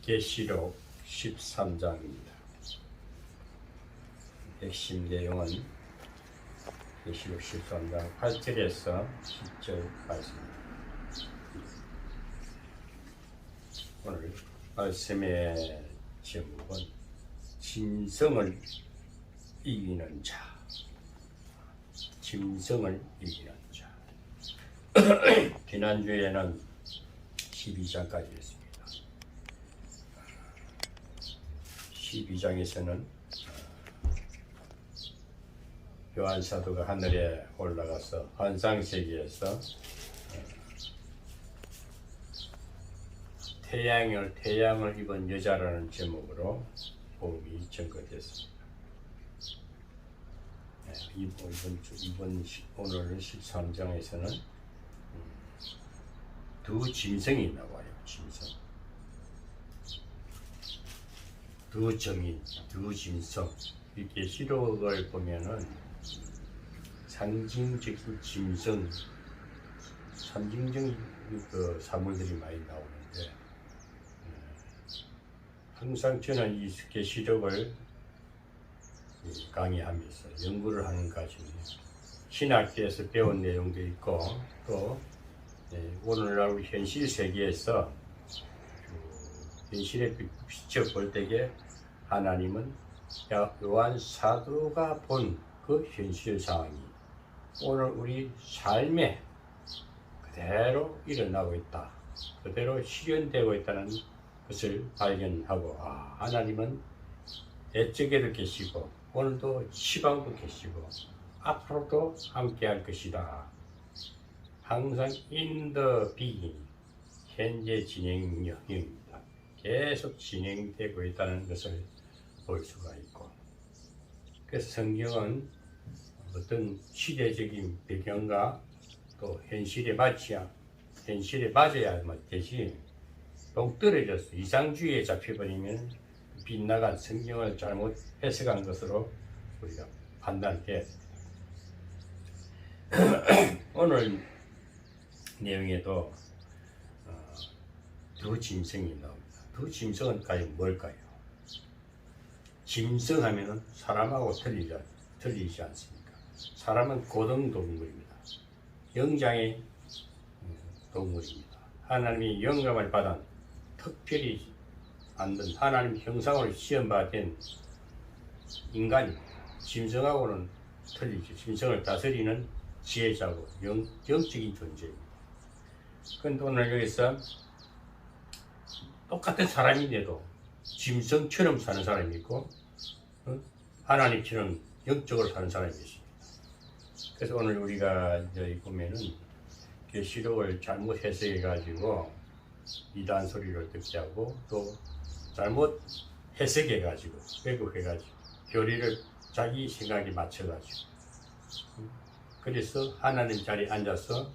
계시록 13장입니다. 핵심 내용은 계시록 13장 8절에서 10절 말씀입니다. 오늘 말씀의 제목은 짐승을 이기는 자. 짐승을 이기는 자. 지난주에는 12장까지 했습니다. 12장에서는 요한 사도가 하늘에 올라가서 환상세계에서 태양을 입은 여자라는 제목으로 복음이 전거됐습니다. 오늘 13장에서는 두 짐승이 나와요. 짐승. 두 정인, 두 짐승. 이 계시록을 보면은 상징적인 짐승, 상징적인 그 사물들이 많이 나오는데, 항상 저는 이 계시록을 강의하면서 연구를 하는 과정에 신학계에서 배운 내용도 있고, 또 오늘날 우리 현실 세계에서 현실에 비춰볼 때에 하나님은 요한 사도가 본 그 현실 상황이 오늘 우리 삶에 그대로 일어나고 있다, 그대로 실현되고 있다는 것을 발견하고, 하나님은 옛적에도 계시고 오늘도 시방도 계시고 앞으로도 함께할 것이다. 항상 in the beginning, 현재 진행형입니다. 계속 진행되고 있다는 것을 볼 수가 있고, 그래서 성경은 어떤 시대적인 배경과 또 현실에 맞아야 되지, 동떨어져서 이상주의에 잡혀버리면 빗나간 성경을 잘못 해석한 것으로 우리가 판단해야 됩니다. 오늘 내용에도 두 짐승이 나옵니다. 두 짐승은 과연 뭘까요? 짐승하면 사람하고 틀리지 않습니까? 사람은 고등동물입니다. 영장의 동물입니다. 하나님이 영감을 받은 특별히 만든 하나님 형상으로 시험받은 인간입니다. 짐승하고는 틀리죠. 짐승을 다스리는 지혜자고 영적인 존재입니다. 그런데 오늘 여기서 똑같은 사람인데도 짐승처럼 사는 사람이 있고 하나님처럼 영적으로 사는 사람이 있습니다. 그래서 오늘 우리가 여기 보면은 계시록을 잘못 해석해 가지고 이단 소리를 듣게 하고, 또 잘못 해석해 가지고 왜곡해 가지고 교리를 자기 생각에 맞춰 가지고, 그래서 하나님 자리에 앉아서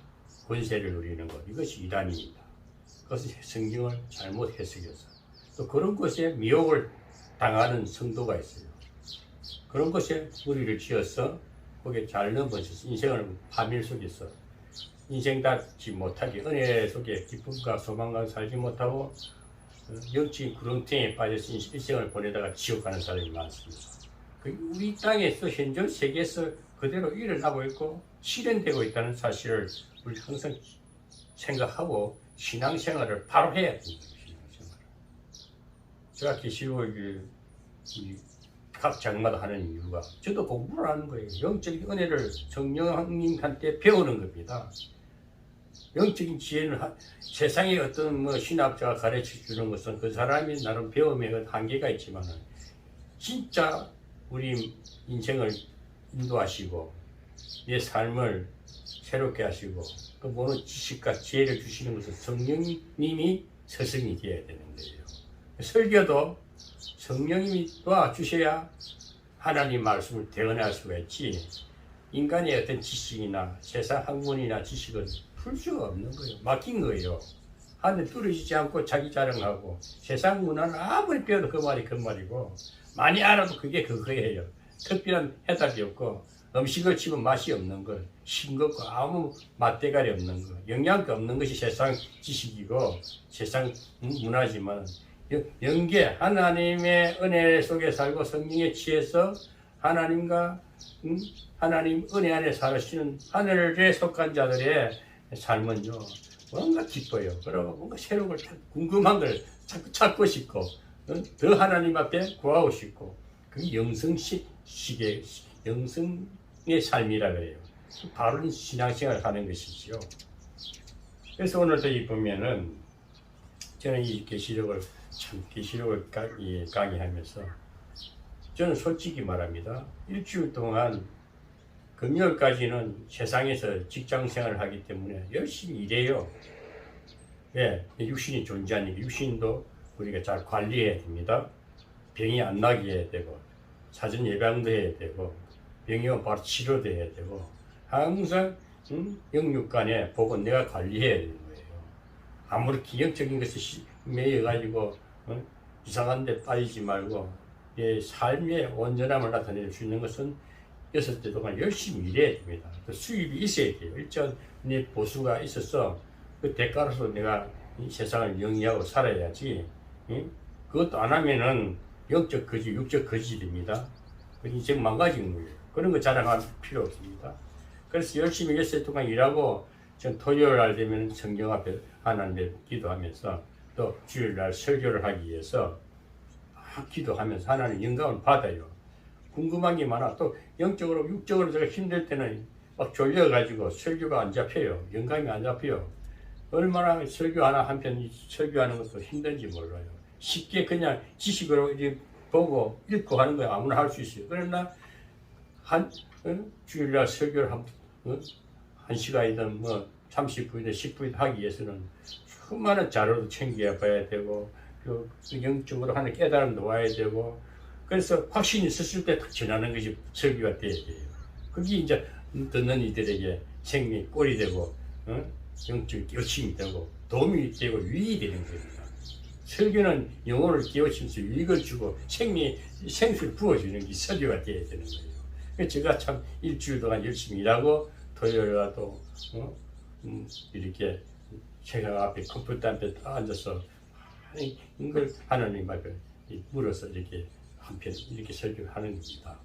권세를 누리는 것, 이것이 이단입니다. 그것은 성경을 잘못 해석해서, 또 그런 것에 미혹을 당하는 성도가 있어요. 그런 것에 무리를 지어서 거기에 잘 넘어져서 인생을 파멸 속에서 인생답지 못하게 은혜 속에 기쁨과 소망과 살지 못하고 영적인 구렁텅이에 빠져서 일생을 보내다가 지옥 가는 사람이 많습니다. 우리 땅에서 현존 세계에서 그대로 일어나고 있고 실현되고 있다는 사실을 우리 항상 생각하고 신앙생활을 바로 해야 됩니다. 제가 계시록을 각 장마다 하는 이유가, 저도 공부를 하는 거예요. 영적인 은혜를 성령님한테 배우는 겁니다. 영적인 지혜는 세상의 어떤 뭐 신학자가 가르쳐 주는 것은 그 사람이 나름 배움의 한계가 있지만은 진짜 우리 인생을 인도하시고 내 삶을 새롭게 하시고 그 모든 지식과 지혜를 주시는 것은 성령님이 스승이 되어야 되는 거예요. 설교도 성령님이 도와주셔야 하나님 말씀을 대언할 수가 있지, 인간의 어떤 지식이나 세상 학문이나 지식은 풀 수가 없는 거예요. 막힌 거예요. 하늘 뚫어지지 않고 자기 자랑하고 세상 문화는 아무리 배워도 그 말이 그 말이고 많이 알아도 그게 그거예요. 특별한 해답이 없고 음식을 치면 맛이 없는 것, 싱겁고 아무 맛대가리 없는 것, 영양가 없는 것이 세상 지식이고 세상 문화지만 영계 하나님의 은혜 속에 살고 성령에 취해서 하나님과 하나님 은혜 안에 사시는 하늘에 속한 자들의 삶은요 뭔가 기뻐요. 그리고 뭔가 새로운 걸 궁금한 걸 자꾸 찾고 싶고 더 하나님 앞에 구하고 싶고 그게 영성의 삶이라 그래요. 바른 신앙생활을 하는 것이지요. 그래서 오늘도 이 보면은 저는 이 계시록을 강의하면서 저는 솔직히 말합니다. 일주일 동안 금요일까지는 세상에서 직장 생활을 하기 때문에 열심히 일해요. 예, 육신이 존재하니까 육신도 우리가 잘 관리해야 됩니다. 병이 안 나게 해야 되고 사전 예방도 해야 되고 병이 오면 바로 치료도 해야 되고 항상 영육간에 보고 내가 관리해야 되는 거예요. 아무리 기형적인 것에 매여가지고 이상한 데 빠지지 말고 내 삶의 온전함을 나타낼 수 있는 것은 6대 동안 열심히 일해야 됩니다. 또 수입이 있어야 돼요. 일정 내 보수가 있어서 그 대가로서 내가 이 세상을 영위하고 살아야지. 그것도 안 하면은 영적 거지, 육적 거지 됩니다. 인생 망가지는 거예요. 그런 거 자랑할 필요 없습니다. 그래서 열심히 6대 동안 일하고 전 토요일 날 되면 성경 앞에 하나님께 기도하면서 또 주일 날 설교를 하기 위해서 기도하면서 하나님 영감을 받아요. 궁금한 게 많아. 또 영적으로 육적으로 제가 힘들 때는 막 졸려가지고 설교가 안 잡혀요. 영감이 안 잡혀요. 얼마나 설교 하나 한편 설교하는 것도 힘든지 몰라요. 쉽게 그냥 지식으로 이렇게 보고 읽고 하는 거야 아무나 할 수 있어요. 그러나 주일날 설교를 한 시간이든 뭐 30분이든 10분이든 하기 위해서는 수많은 자료도 챙겨 봐야 되고 그 영적으로 하는 깨달음도 와야 되고 그래서 확신이 있었을 때 전하는 것이 설교가 돼야 돼요. 그게 이제 듣는 이들에게 생명이 꼴이 되고 영적 깨우침이 되고 도움이 되고 유익이 되는 겁니다. 설교는 영혼을 깨우치면서 유익을 주고 생수를 부어주는 게 설교가 돼야 되는 거예요. 그래서 제가 참 일주일 동안 열심히 일하고 토요일에도 이렇게 제가 앞에 컴퓨터 앞에 앉아서 이걸 하나님 앞에 물어서 이렇게 한편 이렇게 설교를 하는 겁니다.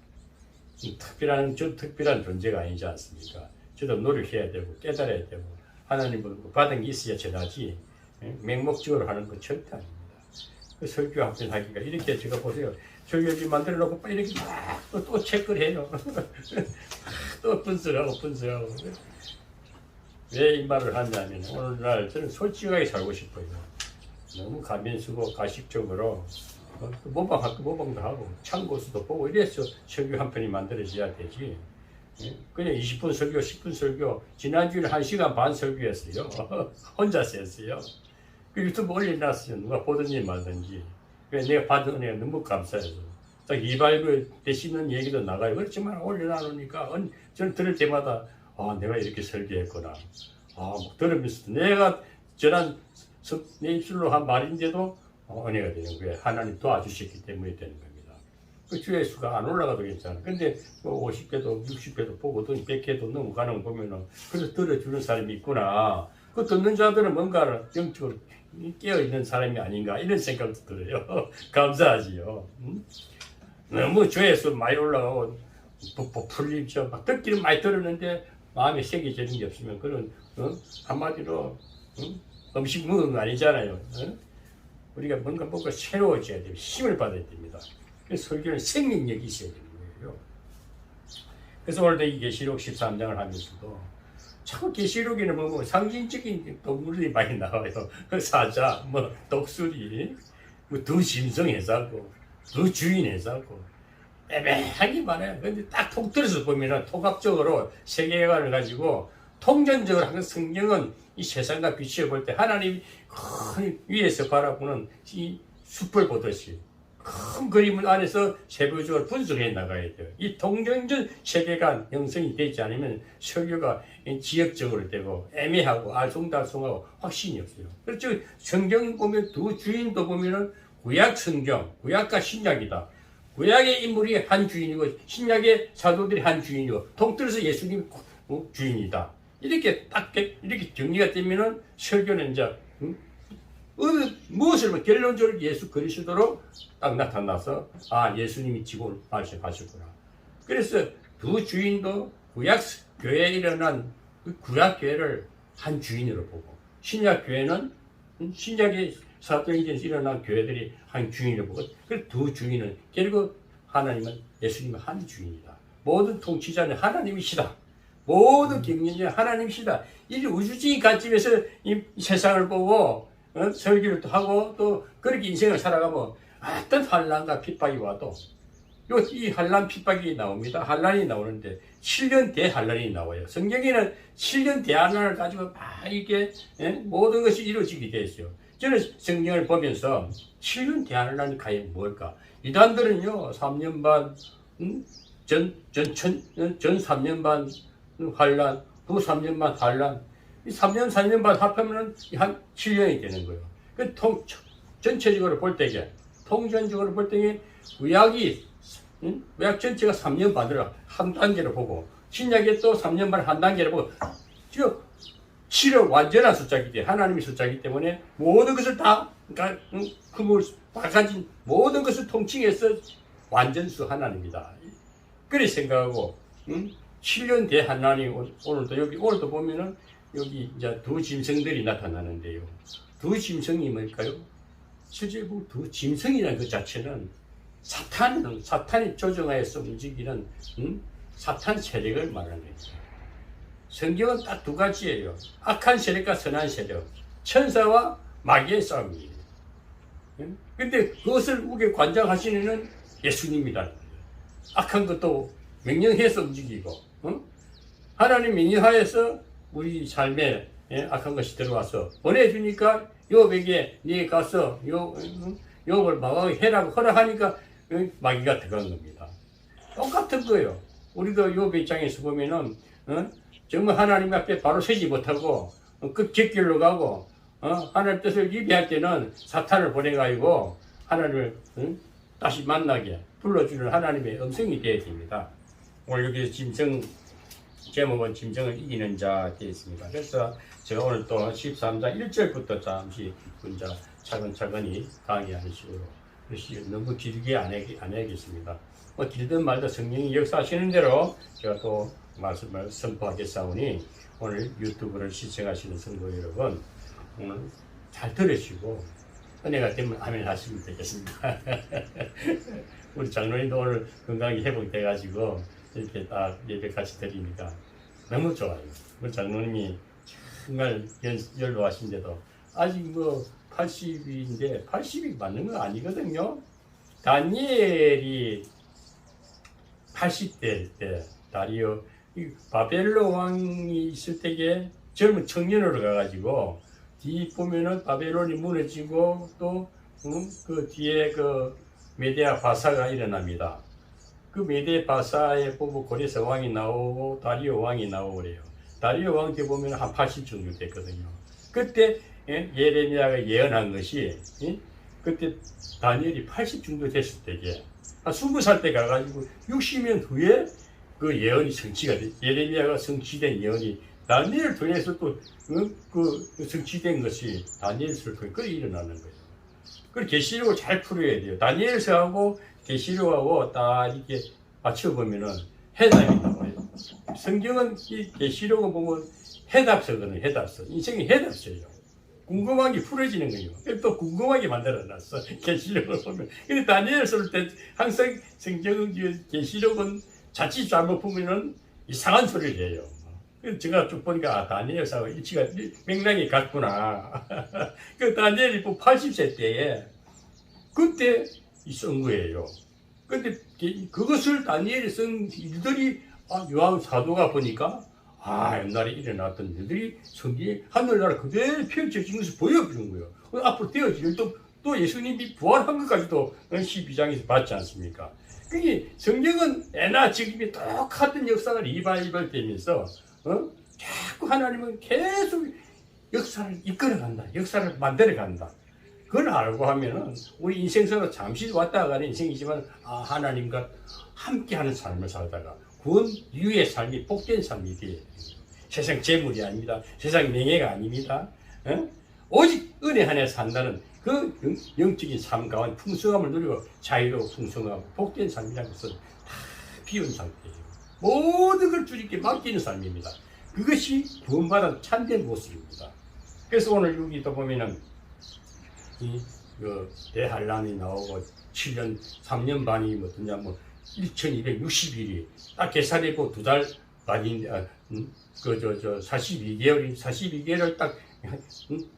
특별한 존재가 아니지 않습니까? 저도 노력해야 되고 깨달아야 되고 하나님을 받은 게 있어야 전하지 맹목적으로 하는 건 절대 아닙니다. 그 설교 한편 하기가 이렇게 제가 보세요. 설교지 만들어 놓고 이렇게 또 체크를 해요. 또 분석하고 왜 이 말을 하냐면 오늘날 저는 솔직하게 살고 싶어요. 너무 가면쓰고 가식적으로 모방도 하고 참고서도 보고 이래서 설교 한 편이 만들어져야 되지. 그냥 20분 설교, 10분 설교, 지난주에 1시간 반 설교했어요. 혼자서 했어요. 그 유튜브 올려놨어요. 누가 보든지 말든지. 내가 받은 은혜가 너무 감사해서. 딱 이발그 되시는 얘기도 나가요. 그렇지만 올려놔놓으니까 저는 들을 때마다 내가 이렇게 설교했구나. 들으면서 내가 전한 내 입술로 한 말인데도 은혜가 되는 거예요. 하나님 도와주셨기 때문에 되는 겁니다. 그 주의 수가 안 올라가도 괜찮아. 근데 뭐 50개도 60개도 보고 100개도 넘어가는 거 보면은 그래서 들어주는 사람이 있구나. 그 듣는 자들은 뭔가 영적으로 깨어있는 사람이 아닌가 이런 생각도 들어요. 감사하지요. 너무 조회수 많이 올라가고 풀림죠. 막 듣기는 많이 들었는데 마음에 새겨지는 게 없으면 그런 한마디로 음식 먹은 거 아니잖아요. 우리가 뭔가 새로워져야 돼요. 힘을 받아야 됩니다. 그래서 설교는 생명력이 있어야 되는 거예요. 그래서 오늘도 이 계시록 13장을 하면서도 참 계시록에는 뭐 상징적인 동물들이 많이 나와요. 그 사자, 뭐 독수리, 뭐 두 짐승 해사고, 두 주인 해사고, 애매하게 많아요. 근데 딱 통틀어서 보면은 통합적으로 세계관을 가지고 통전적으로 하는 성경은 이 세상과 비추어 볼 때 하나님이 큰 위에서 바라보는 이 숲을 보듯이 큰 그림을 안에서 세부적으로 분석해 나가야 돼요. 이 통전적 세계관 형성이 되지 않으면 설교가 지역적으로 되고 애매하고 알쏭달쏭하고 확신이 없어요. 그렇죠. 성경 보면 두 주인도 보면은 구약 성경, 구약과 신약이다. 구약의 인물이 한 주인이고 신약의 사도들이 한 주인이고 통틀어서 예수님 주인이다. 이렇게 딱 이렇게 정리가 되면은 설교는 이제 무엇을 결론적으로 예수 그리스도로 딱 나타나서 예수님이 지고 말씀하셨구나. 그래서 두 주인도 구약 교회에 일어난 그 구약 교회를 한 주인으로 보고 신약 교회는 신약의 사도행전에서 일어난 교회들이 한 주인으로 보고 그 두 주인은 결국 하나님은 예수님은 한 주인이다. 모든 통치자는 하나님이시다. 모든 경륜자는 하나님이시다. 이 우주적인 관점에서 이 세상을 보고 설교를 또 하고 또 그렇게 인생을 살아가면 어떤 환난과 핍박이 와도 이 환난 핍박이 나옵니다. 환난이 나오는데 7년 대환난이 나와요. 성경에는 7년 대환난을 가지고 이게 모든 것이 이루어지게 되어 있어요. 저는 성경을 보면서 7년 대환난이 과연 뭘까? 이단들은요 3년 반 전 3년 반 환난, 후 3년 반 환난, 이 3년 4년 반 합하면 한 7년이 되는 거예요. 그 전체적으로 볼 때에 통전적으로 볼 때에 구약 전체가 3년 반으로 한 단계로 보고 신약에 또 3년 반 한 단계로 보고 즉 7은 완전한 숫자이기 때문에 하나님의 숫자이기 때문에 모든 것을 다 흠을 다 가진 모든 것을 통칭해서 완전수 하나님이다. 그렇게 생각하고 7년 대환난이 오늘도 보면은 여기 이제 두 짐승들이 나타나는데요. 두 짐승이 뭘까요? 실제 두 짐승이라는 것 자체는 사탄이 조종하여서 움직이는 사탄 세력을 말하는 거죠. 성경은 딱 두 가지예요. 악한 세력과 선한 세력, 천사와 마귀의 싸움이에요. 근데 그것을 우게 관장하시는 이는 예수님이라는 거예요. 악한 것도 명령해서 움직이고, 하나님 명령하여서 우리 삶에 악한 것이 들어와서 보내주니까 욥에게 네 가서 욥을 막하게 해라고 허락하니까 마귀가 들어간 겁니다. 똑같은 거예요. 우리도 욥의 입장에서 보면은 정말 하나님 앞에 바로 서지 못하고 그 뒷길로 가고 하나님 뜻을 위배할 때는 사탄을 보내가지고 하나님을 다시 만나게 불러주는 하나님의 음성이 되어야 됩니다. 오늘 여기 짐승 제목은 짐승을 이기는 자 되어 있습니다. 그래서 제가 오늘 또 13장 1절부터 잠시 혼자 차근차근히 강의하는 식으로 너무 길게 안 해야겠습니다. 뭐 길든 말든 성령이 역사하시는 대로 제가 또 말씀을 선포하겠사오니 오늘 유튜브를 시청하시는 성도 여러분 오늘 잘 들으시고 은혜가 되면 아멘 하시면 되겠습니다. 우리 장로님도 오늘 건강이 회복돼가지고 이렇게 딱 예배 같이 드리니까 너무 좋아요. 우리 장로님이 정말 연로하신데도 아직 뭐 80인데 80이 맞는 건 아니거든요. 다니엘이 80대 때 다리오 바벨론 왕이 있을 때에 젊은 청년으로 가가지고 뒤 보면은 바벨론이 무너지고 또 그 뒤에 그 메데아 바사가 일어납니다. 그 메데 바사에 보고 고레스 왕이 나오고 다리오 왕이 나오고 그래요. 다리오 왕 때 보면 한 80 정도 됐거든요. 그때 예레미야가 예언한 것이 그때 다니엘이 80 정도 됐을 때에 한 20살 때 가가지고 60년 후에 그 예언이 성취가 돼. 예레미야가 성취된 예언이 다니엘을 통해서 또 그 성취된 것이 다니엘서를 통해 그 일어나는 거예요. 그 계시록을 잘 풀어야 돼요. 다니엘서하고 계시록하고 딱 이렇게 맞춰보면은 해답이 나와요. 성경은 이 계시록을 보면 해답서거든요. 해답서. 인생이 해답서예요. 궁금한 게 풀어지는 거예요. 또 궁금하게 만들어놨어. 계시록을 보면. 근데 다니엘서를 때 항상 성경은 계시록은 자칫 잘못 보면은 이상한 소리를 해요. 그래서 제가 쭉 보니까 아, 다니엘 사가 일치가 맥락이 같구나. 그 다니엘이 80세 때에 그때 쓴 거예요. 근데 그것을 다니엘이 쓴 일들이 요한 사도가 보니까 옛날에 일어났던 일들이 성경에 하늘나라 그대로 펼쳐진 것을 보여주는 거예요. 앞으로 되어질 또 예수님이 부활한 것까지도 12장에서 봤지 않습니까? 그게 성경은 애나 지금이 똑같은 역사가 리바이벌 되면서 자꾸 하나님은 계속 역사를 이끌어간다. 역사를 만들어간다. 그걸 알고 하면은 우리 인생서로 잠시 왔다 가는 인생이지만 하나님과 함께하는 삶을 살다가 구원 이후의 삶이 복된 삶이 되어야 돼요. 세상 재물이 아닙니다. 세상 명예가 아닙니다. 오직 은혜 안에 산다는 그 영적인 삶 가운데 풍성함을 누리고 자유로 풍성하고 복된 삶이라는 것은 다 비운 상태예요. 모든 걸 주님께 맡기는 삶입니다. 그것이 구원받은 참된 모습입니다. 그래서 오늘 여기도 보면은 대한란이 나오고 3년 반이 뭐냐 1260일이 딱 계산해보 2달 반인 42개월을 딱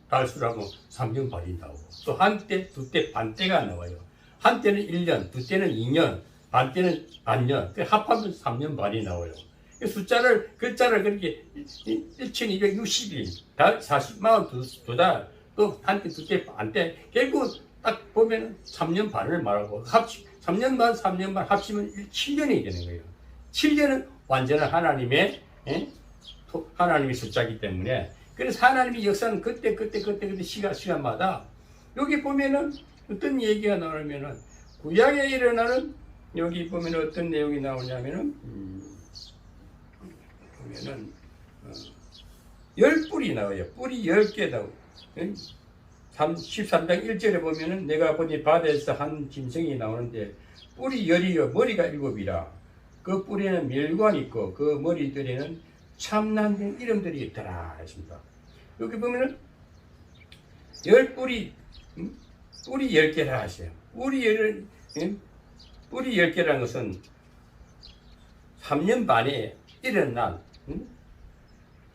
달수라고 3년 반이 나오고 또 한때 두 때 반때가 나와요. 한때는 1년, 두 때는 2년, 반때는 반년, 합하면 3년 반이 나와요. 글자를 그렇게 1260일, 42달, 또 한때 두 때 반때, 결국 딱 보면 3년 반을 말하고 3년 반, 3년 반 합치면 7년이 되는 거예요. 7년은 완전한 하나님의 숫자이기 때문에 그래서 하나님의 역사는 그때 시간마다 여기 보면은 어떤 얘기가 나오냐면은 구약에 일어나는 여기 보면 어떤 내용이 나오냐면은 보면은 10뿔이 나와요. 뿔이 10개 나오고 13장 1절에 보면은 내가 보니 바다에서 한 짐승이 나오는데 뿔이 10이요 머리가 7이라 그 뿔에는 멸관이 있고 그 머리들에는 참난된 이름들이 있더라 했습니다. 여기 보면은 10뿔이 뿔이 10개라 하세요. 뿔이 10개라는 것은 3년 반에 일어난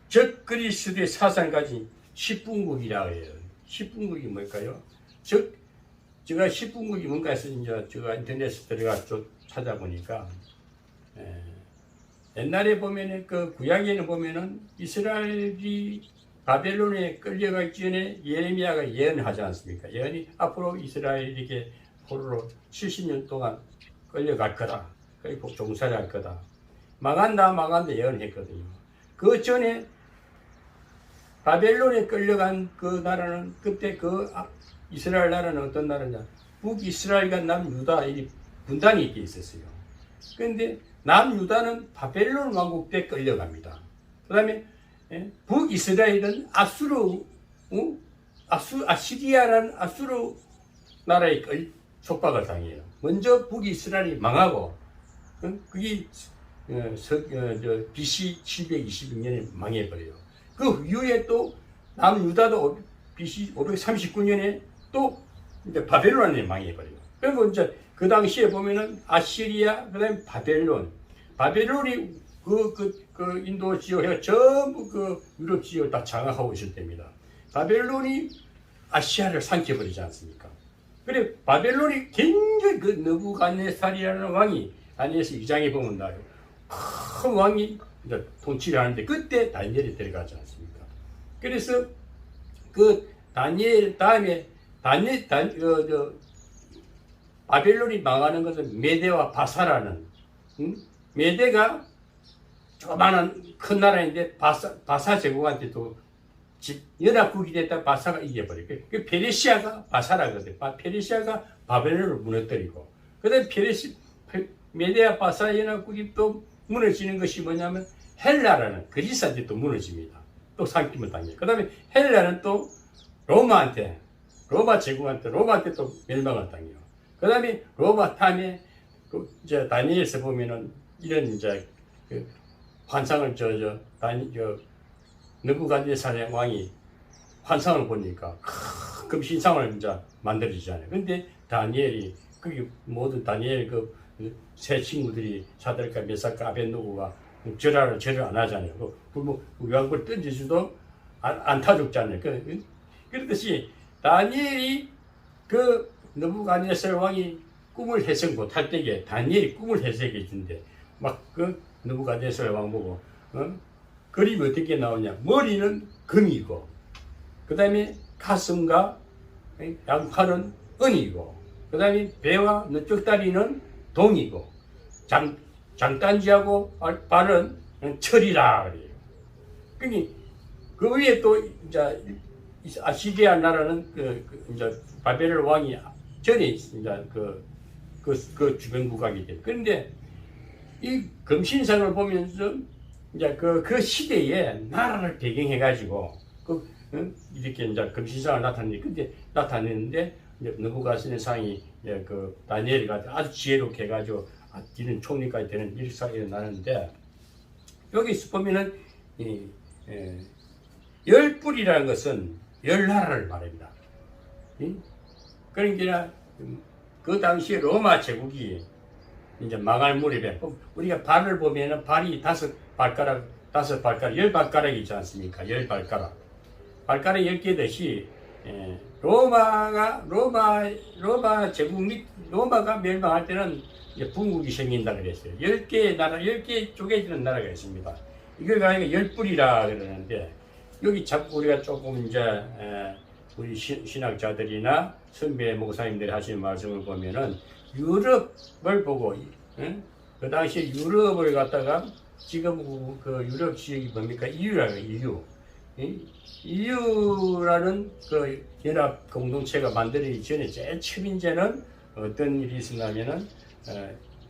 적 그리스도의 사상까지 10분국이라고 해요. 10분국이 뭘까요? 제가 10분국이 뭔가 해서 이제 제가 인터넷에 들어가 좀 찾아보니까 옛날에 보면은 그 구약에는 보면은 이스라엘이 바벨론에 끌려가기 전에 예레미야가 예언하지 않습니까? 예언이 앞으로 이스라엘에게 포로로 70년 동안 끌려갈 거다. 그리고 종살이 할 거다. 망한다 예언했거든요. 그 전에 바벨론에 끌려간 그 나라는 그때 이스라엘 나라는 어떤 나라냐? 북이스라엘과 남유다 이 분단이 있게 있었어요. 그런데 남유다는 바벨론 왕국 때 끌려갑니다. 그 다음에 북이스라엘은 아시리아라는 아수르 나라에 속박을 당해요. 먼저 북이스라엘이 망하고 그게 BC 726년에 망해버려요. 그 이후에 또 남유다도 BC 539년에 또 이제 바벨론에 망해버려요. 그리고 이제 그 당시에 보면은 아시리아, 그 다음에 바벨론이 그 인도 지역에 전부 그 유럽 지역을 다 장악하고 있을 때입니다. 바벨론이 아시아를 삼켜버리지 않습니까? 그래, 바벨론이 굉장히 그 느부갓네살이라는 왕이, 다니엘서 2장에 보면 나요. 큰 왕이 이제 통치를 하는데 그때 다니엘이 들어가지 않습니까? 그래서 그 다니엘 다음에 바벨론이 망하는 것은 메대와 바사라는 메대가 조그마한 큰 나라인데 바사 제국한테도 연합국이 됐다 바사가 이겨버려요. 그 페르시아가 바사라거든. 페르시아가 바벨론을 무너뜨리고 그 다음에 메대와 바사 연합국이 또 무너지는 것이 뭐냐면 헬라라는 그리스한테 또 무너집니다. 또 삼킴을 당해요. 그 다음에 헬라는 또 로마 제국한테 또 멸망을 당해요. 그 다음에 로마 탐에 이제 다니엘서 보면은 이런 이제 그 환상을 느부갓네살 왕이 환상을 보니까 큰 금신상을 이제 만들어지잖아요. 근데 다니엘이 거기 모든 다니엘 그 세 친구들이 사드락과 메삭과 아벳느고가 절을 안 하잖아요. 뭐 외왕벌 던지지도 안타 죽잖아요. 그렇듯이 다니엘이 그 느부갓네살 왕이 꿈을 해석 못할 때에 다니엘이 꿈을 해석해 준대. 막 그 느부갓네살 왕 보고 그림이 어떻게 나오냐? 머리는 금이고, 그 다음에 가슴과 양팔은 은이고, 그 다음에 배와 넉적다리는 동이고, 장단지하고 발은 철이라 그래요. 그러니 그 위에 또 이제 아시리아 나라는 이제 바벨론 왕이 전에 이제 그 주변 국가이기 때문에. 그런데 이 금신상을 보면서 이제 그 시대에 나라를 배경해 가지고 이렇게 이제 금신상을 나타냈는데 이제 느부갓네살이 그 다니엘이 아주 지혜롭게 해가지고 이런 총리까지 되는 일사가 일어나는데, 여기서 보면은 열 뿔이라는 것은 열 나라를 말합니다. 그러니까 그 당시에 로마 제국이 이제 망할 무렵에 우리가 발을 보면은 발이 다섯 발가락, 열 발가락이 있지 않습니까? 열 발가락. 발가락 10개듯이 로마 제국 로마가 멸망할 때는 이제 분국이 생긴다 그랬어요. 10개의 나라, 10개 쪼개지는 나라가 있습니다. 이걸 가지고 열뿔이라 그러는데, 여기 자꾸 우리가 조금 이제 우리 신학자들이나 선배 목사님들이 하시는 말씀을 보면은 유럽을 보고, 그 당시에 유럽을 갖다가 지금 그 유럽 지역이 뭡니까? EU라는 EU라는 그 연합 공동체가 만들어지기 전에 제일 첫 인제는 어떤 일이 있었냐면은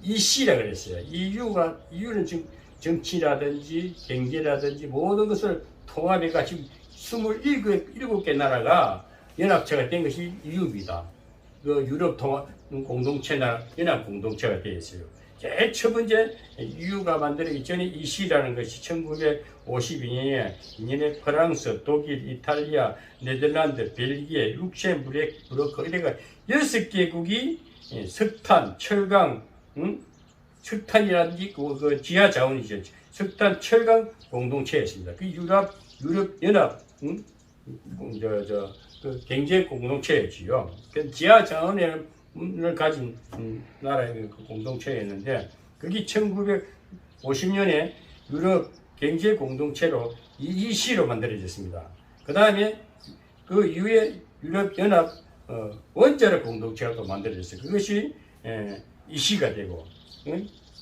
EC라 그랬어요. EU는 지금 정치라든지 경제라든지 모든 것을 통합해가 지금 27개 나라가 연합체가 된 것이 EU입니다. 그 유럽 통합 공동체나 연합 공동체가 되어 있어요. 제일 첫 번째 EU가 만들어지기 전에 EC라는 것이 1952년에 프랑스, 독일, 이탈리아, 네덜란드, 벨기에, 룩셈부르크 이래가 6개국이 석탄, 철강, 석탄이라든지 그 지하 자원이죠. 석탄, 철강 공동체였습니다. 그 유럽 연합, 그 경제 공동체였지요. 그 지하 자원을 가진 나라의 그 공동체였는데, 그게 1950년에 유럽 경제 공동체로 EC로 만들어졌습니다. 그 다음에 그 이후에 유럽 연합 원자력 공동체가 또 만들어졌어요. 그것이 EC가 되고,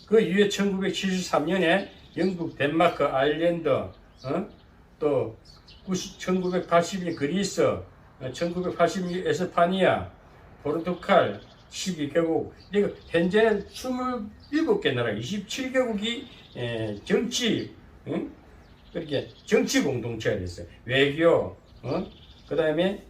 그 이후에 1973년에 영국, 덴마크, 아일랜드, 또 1982년 그리스, 1986년 에스파니아, 포르투갈 12개국, 현재는 27개 나라, 27개국이 그렇게 정치 공동체가 됐어요. 외교, 그 다음에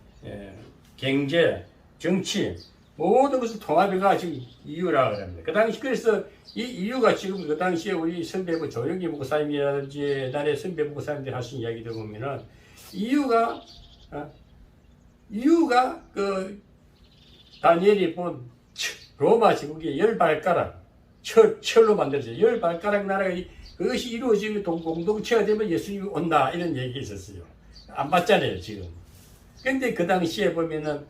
경제, 정치, 모든 것을 통합해가 지금 EU라고 합니다. 그 당시, 그래서 이 EU가 지금 그 당시에 우리 선배부 조영기 목사님이라든지 옛날에 선배 목사님들 하신 이야기들 보면은 EU가 그 다니엘이 본 로마 제국의 10발가락, 철로 만들어져요. 10발가락 나라가 그것이 이루어지면 공동체가 되면 예수님이 온다, 이런 얘기 있었어요. 안 봤잖아요, 지금. 근데 그 당시에 보면은,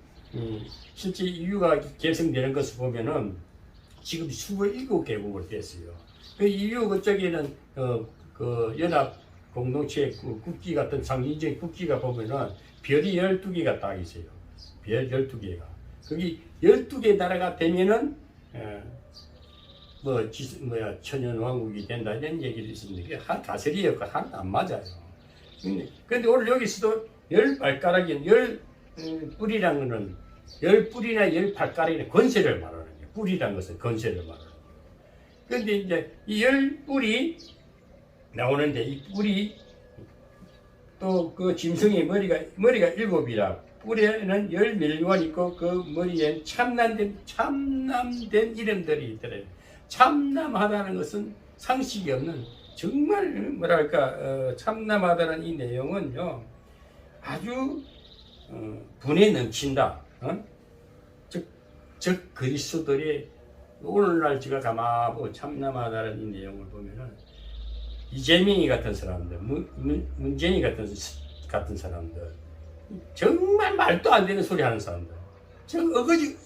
실제 EU가 개성되는 것을 보면은, 지금 27개국으로 됐어요. 그 EU 그쪽에는, 그 연합 공동체 국기 같은 상징적인 국기가 보면은, 별이 12개가 딱 있어요. 별 12개가. 거기 12개 나라가 되면은, 천연왕국이 된다, 이런 얘기도 있습니다. 그게 한 다스리였고, 하나도 안 맞아요. 근데 오늘 여기서도 10발가락이, 10뿔이라는 거는, 10뿔이나 10발가락이나 권세를 말하는 거예요. 뿔이라는 것은 권세를 말하는 거예요. 근데 이제 이 10뿔이 나오는데, 이 뿔이 또 그 짐승의 머리가 7이라, 뿔에는 10멸관이 있고, 그 머리엔 참남된 이름들이 있더래요. 참남하다는 것은 상식이 없는, 정말 뭐랄까, 참남하다는 이 내용은요, 아주 분에 넘친다. 즉 그리스도들이 오늘날 제가 가만히 참남하다는 이 내용을 보면은 이재명이 같은 사람들, 문재인이 같은 사람들, 정말 말도 안 되는 소리 하는 사람들,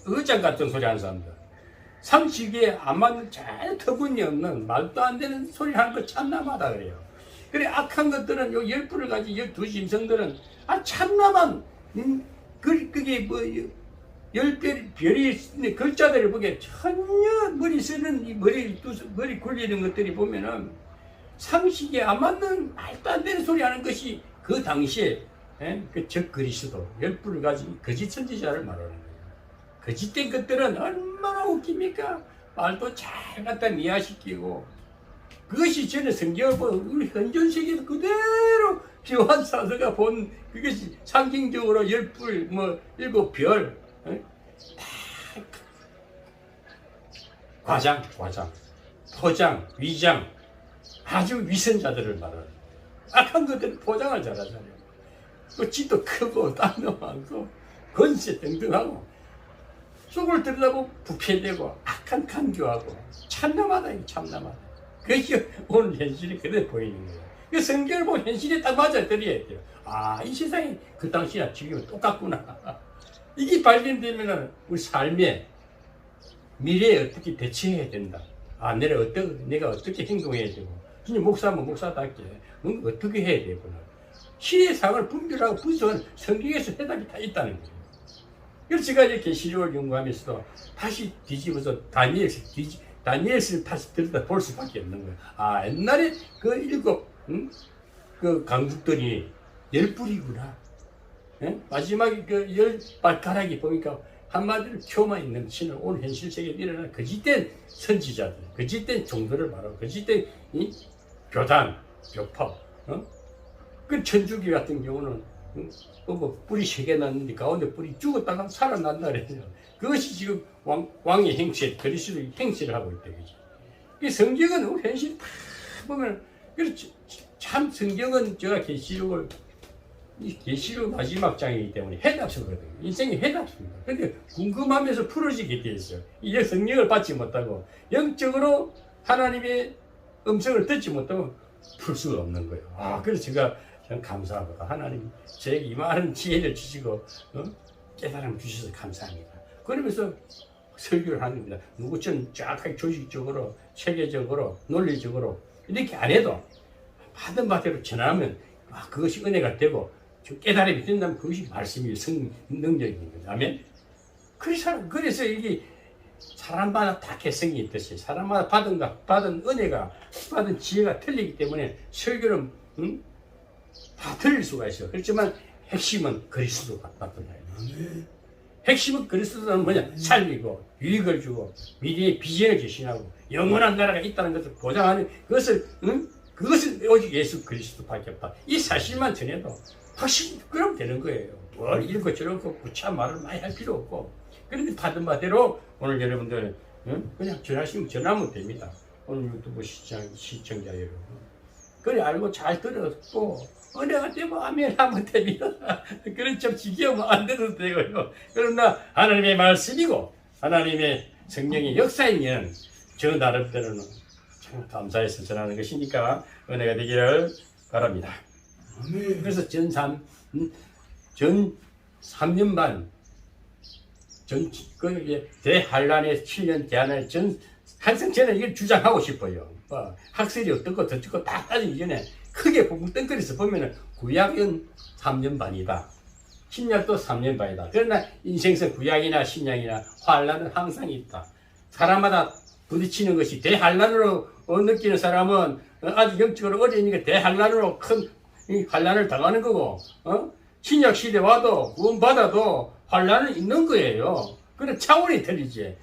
어거장 같은 소리 하는 사람들, 상식에 안 맞는 잘 터무니없는 말도 안 되는 소리 하는 거 참나마다 그래요. 그래 악한 것들은 요 10불을 가진 12심성들은 참나만 그게 뭐 10별이 글자들을 보기에 전혀 머리 쓰는 이 머리 굴리는 것들이 보면은 상식에 안 맞는 말도 안 되는 소리 하는 것이 그 당시에 그 적그리스도 10불을 가진 거짓 선지자를 말하는 거예요. 거짓된 것들은 얼마나 웃깁니까? 말도 잘 갖다 미화시키고 그것이 저는 성경을 보면 우리 현존세계에서 그대로 비환 사서가 본 그것이 상징적으로 10불 뭐 7별 다 과장, 포장, 위장 아주 위선자들을 말하는 악한 것들은 포장을 잘하잖아요. 그 짓도 크고 땅도 많고 권세 등등하고 속을 들여다보면 부패되고 악한 간교하고 참남하다. 그게 오늘 현실이 그대로 보이는 거예요. 그 성경을 보면 현실이 딱 맞아떨어야 돼요. 이 세상이 그 당시나 지금은 똑같구나. 이게 발견되면 우리 삶에 미래에 어떻게 대처해야 된다. 내가 어떻게 행동해야 되고 진짜 목사면 목사답게 뭔가 어떻게 해야 되구나. 시대상을 분별하고 분석하는 성경에서 해답이 다 있다는 거예요. 그래서 제가 이제 계시록을 연구하면서도 다시 뒤집어서 다니엘서를 다시 들여다 볼 수밖에 없는 거예요. 옛날에 그 7 그 강국들이 10불이구나. 마지막에 그 10발가락이 보니까 한마디로 표만 있는 신을 오늘 현실 세계에 일어나는 거짓된 선지자들, 거짓된 종들을 말하고 거짓된 교단, 교파, 그 천주교 같은 경우는 뿔이 3개 났는데 가운데 뿔이 죽었다가 살아난다 그래요. 그것이 지금 왕의 행세, 그리스도의 행세를 하고 있다. 이 성경은 우리 현실 다 보면 참 성경은 제가 계시록 마지막 장이기 때문에 해답서거든요. 인생이 해답입니다. 근데 궁금하면서 풀어지게 돼 있어요. 이 성령을 받지 못하고 영적으로 하나님의 음성을 듣지 못하면 풀 수가 없는 거예요. 그래서 제가 참 감사합니다. 하나님 저에게 이만한 지혜를 주시고 깨달음을 주셔서 감사합니다. 그러면서 설교를 하는 겁니다. 누구처럼 정확하게 조직적으로 체계적으로 논리적으로 이렇게 안 해도 받은 바대로 전하면 그것이 은혜가 되고 깨달음이 된다면 그것이 말씀이 능력인 거죠. 아멘. 그래서 이게 사람마다 다 개성이 있듯이 사람마다 받은 은혜가 받은 지혜가 틀리기 때문에 설교는 다 틀릴 수가 있어요. 그렇지만 핵심은 그리스도 같단 말이에요. 핵심은 그리스도는 뭐냐? 살리고 유익을 주고 미래의 비전을 제시하고 영원한 나라가 있다는 것을 보장하는 그것은 오직 예수 그리스도밖에 없다. 이 사실만 전해도 확실히 그럼 되는 거예요. 뭘 이렇고 저렇고 구차 말을 많이 할 필요 없고 그런데 받은 바대로 오늘 여러분들 그냥 전하면 됩니다. 오늘 유튜브 시청자 여러분 그래 알고 잘 들었고 은혜가 되고 아멘 하면 됩니다. 그런 좀 지겨우면 안 돼도 되고요. 그러나 하나님의 말씀이고 하나님의 성령의 역사이면 저 나름대로는 참 감사해서 전하는 것이니까 은혜가 되기를 바랍니다. 그래서 전 3년 반 대한란의 7년 대한란의 항상 저는 이걸 주장하고 싶어요. 학설이 어떻고 저쩌고 다 따지기 전에 크게 뭉뚱그려서 보면은 구약은 3년 반이다. 신약도 3년 반이다. 그러나 인생선 구약이나 신약이나 환란은 항상 있다. 사람마다 부딪히는 것이 대환란으로 느끼는 사람은 아주 영적으로 어리니까 대환란으로 큰 환란을 당하는 거고, 신약 시대 와도 구원받아도 환란은 있는 거예요. 그런 차원이 틀리지.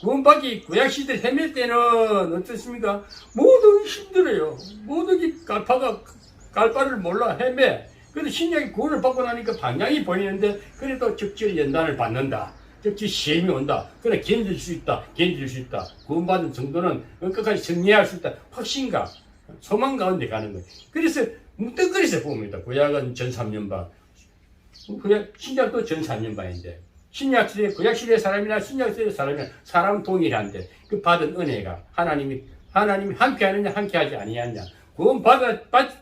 구원받기 구약 시대를 헤맬 때는 어떻습니까? 모두 힘들어요. 모두 갈바를 몰라 헤매. 그래도 신약이 구원을 받고 나니까 방향이 보이는데 그래도 적절히 연단을 받는다. 적절히 시험이 온다. 그래 견딜 수 있다. 구원받은 정도는 끝까지 정리할 수 있다. 확신과 소망 가운데 가는 거예요. 그래서 뭉뚱그려서 봅니다. 구약은 전 3년 반. 신약도 전 4년 반인데. 신약 시대, 구약 시대 사람이나 신약 시대 사람이나 사람 동일한데 그 받은 은혜가 하나님이 함께하느냐 함께하지 아니하느냐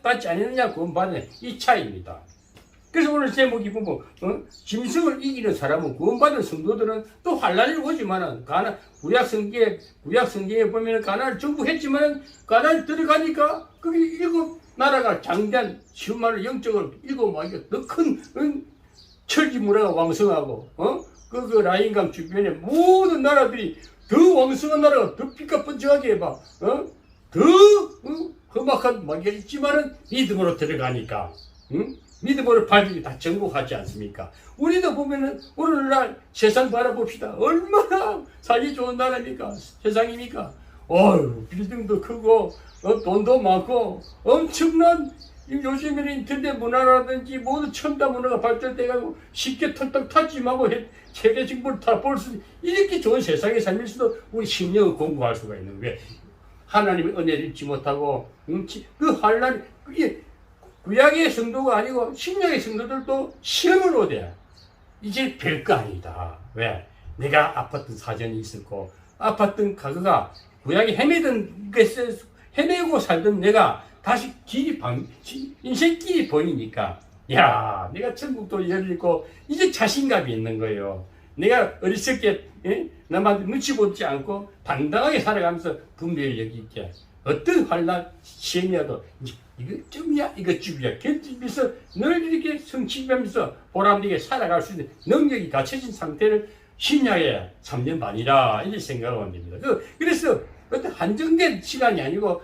받지 않느냐, 구원받느냐, 이 차이입니다. 그래서 오늘 제목이 보면, 짐승을 이기는 사람은 구원받은 성도들은 또 환란이 오지만은, 구약 성경에 보면 가나안을 정복했지만은, 가나안 들어가니까, 거기 일곱 나라가 장대한, 쉬운 말로 영적으로 일곱 마리가 더 큰, 철지 문화가 왕성하고, 그 라인강 주변에 모든 나라들이 더 왕성한 나라가 더 빛과 번쩍하게 해봐, 더, 험악한 마귀가 있지만은 믿음으로 들어가니까, 믿음으로 발전이 다 정복하지 않습니까? 우리도 보면은 오늘날 세상 바라봅시다. 얼마나 살기 좋은 나라입니까? 세상입니까? 빌딩도 크고, 돈도 많고, 엄청난, 요즘에는 인터넷 문화라든지 모두 첨단 문화가 발전돼가지고 쉽게 털떡 타지마고 세계 정보를 다 볼 수, 이렇게 좋은 세상에 살면서도 우리 심령을 공부할 수가 있는 거예요. 하나님의 은혜를 잊지 못하고, 그 환란, 그게 구약의 성도가 아니고 신약의 성도들도 시험을 오대. 이제 별거 아니다. 왜? 내가 아팠던 사전이 있었고, 아팠던 과거가 구약에 헤매고 살던 내가 다시 인생길이 보이니까, 야, 내가 천국도 열리고, 이제 자신감이 있는 거예요. 내가 어리석게, 남한테 눈치 보지 않고, 당당하게 살아가면서 분별을 여기 있게. 어떤 환란, 시험이라도, 이거 점이야, 이거 줍이야. 견디면서 늘 이렇게 성취하면서 보람되게 살아갈 수 있는 능력이 갖춰진 상태를 신약에 3년 반이라, 이렇게 생각하면 됩니다. 그래서 어떤 한정된 시간이 아니고,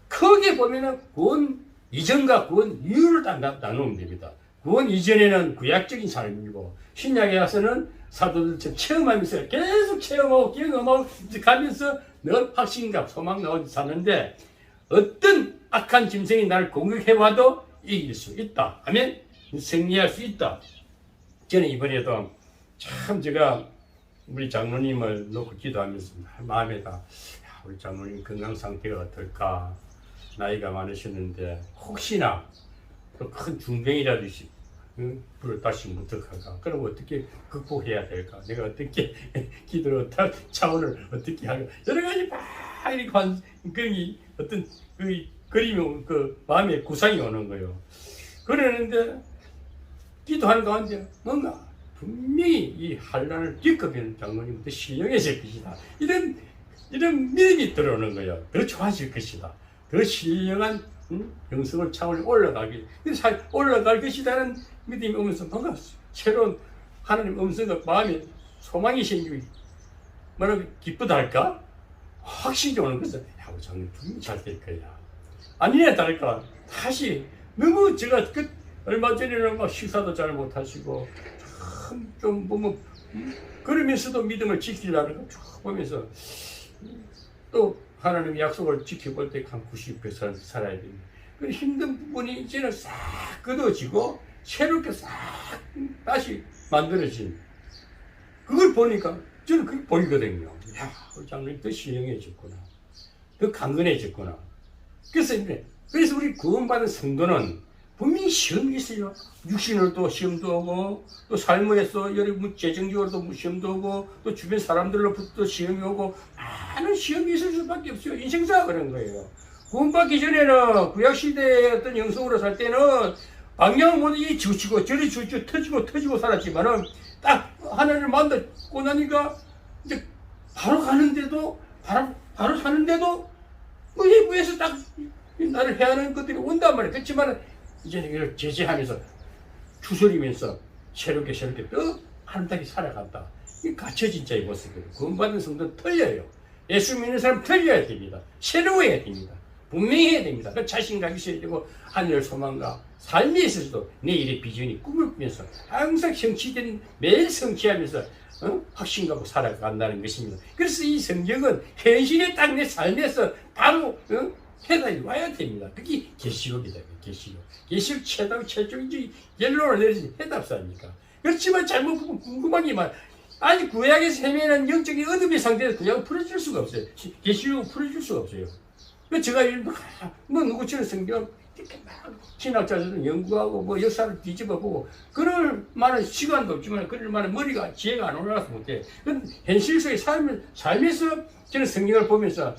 크게 보면은 구원 이전과 구원 이후를 딱 나누면 됩니다. 구원 이전에는 구약적인 삶이고, 신약에 와서는 사도들처럼 체험하면서 계속 체험하고 경험하고 가면서 늘 확신과 소망 나오지 사는데, 어떤 악한 짐승이 나를 공격해와도 이길 수 있다 하면 승리할 수 있다. 저는 이번에도 참 제가 우리 장로님을 놓고 기도하면서 마음에다, 우리 장로님 건강 상태가 어떨까, 나이가 많으셨는데 혹시나 큰 중병이라도 불을 다시 못할까, 그럼 어떻게 극복해야 될까, 내가 어떻게 기도를 차원을 어떻게 할까, 여러 가지 막 이렇게 어떤 그림이 마음에 구상이 오는 거예요. 그러는데 기도하는 가운데 뭔가 분명히 이 환란을 겪으면 장로님부터 신령해질 것이다, 이런 믿음이 들어오는 거예요. 더 좋아질 것이다, 더 신령한 영성을 차원에 올라갈 것이라는 믿음이 오면서 뭔가 새로운 하나님 음성과 마음에 소망이 생기고, 뭐라고 기쁘다 할까, 확신이 오는 것은, 야, 우리 장로님 분명히 잘 될 거야. 아니냐 다를까, 다시 너무 제가 얼마 전에는 막 식사도 잘 못하시고 좀 보면 그러면서도 믿음을 지키려고 쭉 보면서, 또 하나님의 약속을 지켜볼 때 한 90% 살아야 됩니다. 그 힘든 부분이 이제는 싹 걷어지고 새롭게 싹 다시 만들어진, 그걸 보니까 저는 그게 보이거든요. 야, 우리 장로님 더 신령해졌구나, 더 강건해졌구나. 그래서 우리 구원받은 성도는 분명히 시험이 있어요. 육신으로도 시험도 오고, 또 삶에서 여러 재정적으로도 시험도 오고, 또 주변 사람들로부터 시험이 오고, 많은 시험이 있을 수밖에 없어요. 인생사가 그런 거예요. 구원받기 전에는 구약시대의 어떤 영성으로 살 때는 방향을 모두 지우치고 저리 지우치고 터지고 살았지만은, 딱 하나님을 만나고 나니까 이제 바로 가는데도, 바로 사는데도 뭐 외부에서 딱 나를 해하는 것들이 온단 말이에요. 그렇지만 이제 이걸 제재하면서 추스리면서 새롭게 또 아름답게 살아간다. 이 갖춰진 자의 모습이에요. 구원받은 성도는 틀려요. 예수 믿는 사람 틀려야 됩니다. 새로워야 됩니다. 분명해야 됩니다. 그 자신감이 있어야 되고, 하늘 소망과 삶에 있어서도 내일의 비전이 꿈을 꾸면서 항상 매일 성취하면서 확신가고 살아간다는 것입니다. 그래서 이 성경은 현실에 딱 내 삶에서 바로 해답이 와야 됩니다. 그게 계시록이다. 계시록 최종적인 결론을 내리신 해답사입니까? 그렇지만 잘못 보면 궁금한 게 아니 구약에서 헤매는 영적인 어둠의 상태에서 구약을 풀어줄 수가 없어요. 계시록을 풀어줄 수가 없어요. 제가 누구처럼 성경 이렇게 막 신학자들은 연구하고 뭐 역사를 뒤집어보고 그럴 만한 시간도 없지만 그럴 만한 머리가 지혜가 안 올라가서 못해. 그건 현실 속의 삶에서 저는 성경을 보면서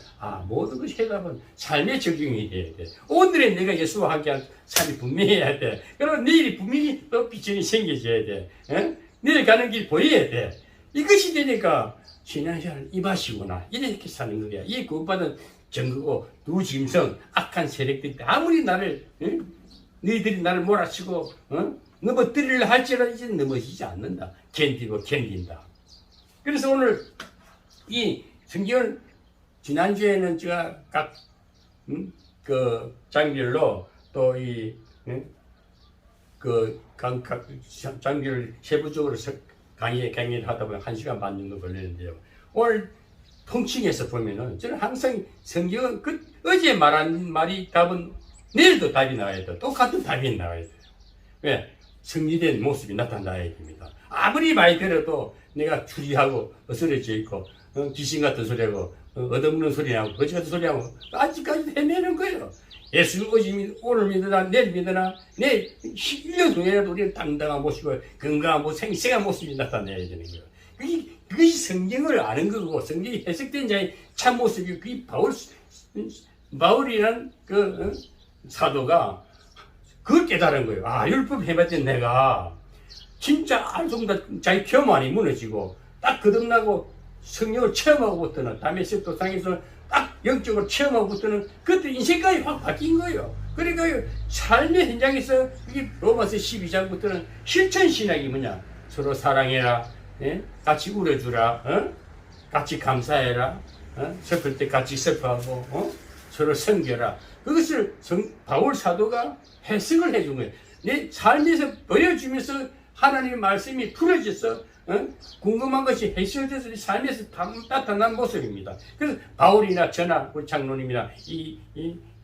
모든 것이 해답은 삶에 적용이 돼야 돼. 오늘의 내가 예수와 함께한 삶이 분명해야 돼. 그러면 내일이 분명히 또 비전이 생겨져야 돼. 내일 가는 길 보여야 돼. 이것이 되니까 신앙생활 이 맛이구나. 이렇게 사는 거야. 이 구원받은 정거고 누짐승 악한 세력들이 아무리 나를 너희들이 나를 몰아치고 넘어뜨리려 할지라도 이제 넘어지지 않는다. 견딘다. 그래서 오늘 이 성경을 지난주에는 제가 각 장별로 또 각 장별 세부적으로 강의를 하다 보면 1시간 반 정도 걸리는데요. 오늘 통칭해서 보면은 저는 항상 성경은 어제 말한 말이 답은 내일도 답이 나와야 돼. 똑같은 답이 나와야 돼요. 왜? 승리된 모습이 나타나야 됩니다. 아무리 많이 들어도 내가 추리하고 어스러져 있고 귀신 같은 소리하고 얻어먹는 소리하고 거지 같은 소리하고 아직까지 헤매는 거예요. 예수 오늘 믿으나 내일 믿으나 내일 1년 동안이라도 우리는 당당한 모습을 건강한 모습, 생생한 모습이 나타내야 되는 거예요. 그것이 성경을 아는 거고 성경이 해석된 자의 참 모습이 그게 바울이라는 사도가 그걸 깨달은 거예요. 율법 해봤던 내가 진짜 알송다 자기 교만이 무너지고 딱 거듭나고 성령을 체험하고부터는 다메섹 도상에서 딱 영적으로 체험하고부터는 그때 인생관이 확 바뀐 거예요. 그러니까 삶의 현장에서 이게 로마서 12장부터는 실천 신학이 뭐냐? 서로 사랑해라, 같이 울어주라, 같이 감사해라, 슬플 때 같이 슬퍼하고, 서로 섬겨라. 그것을 바울 사도가 해석을 해준 거예요. 내 삶에서 보여주면서 하나님의 말씀이 풀어져서 궁금한 것이 해결돼서 삶에서 나타난 모습입니다. 그래서 바울이나 저나 우리 장로님이나 이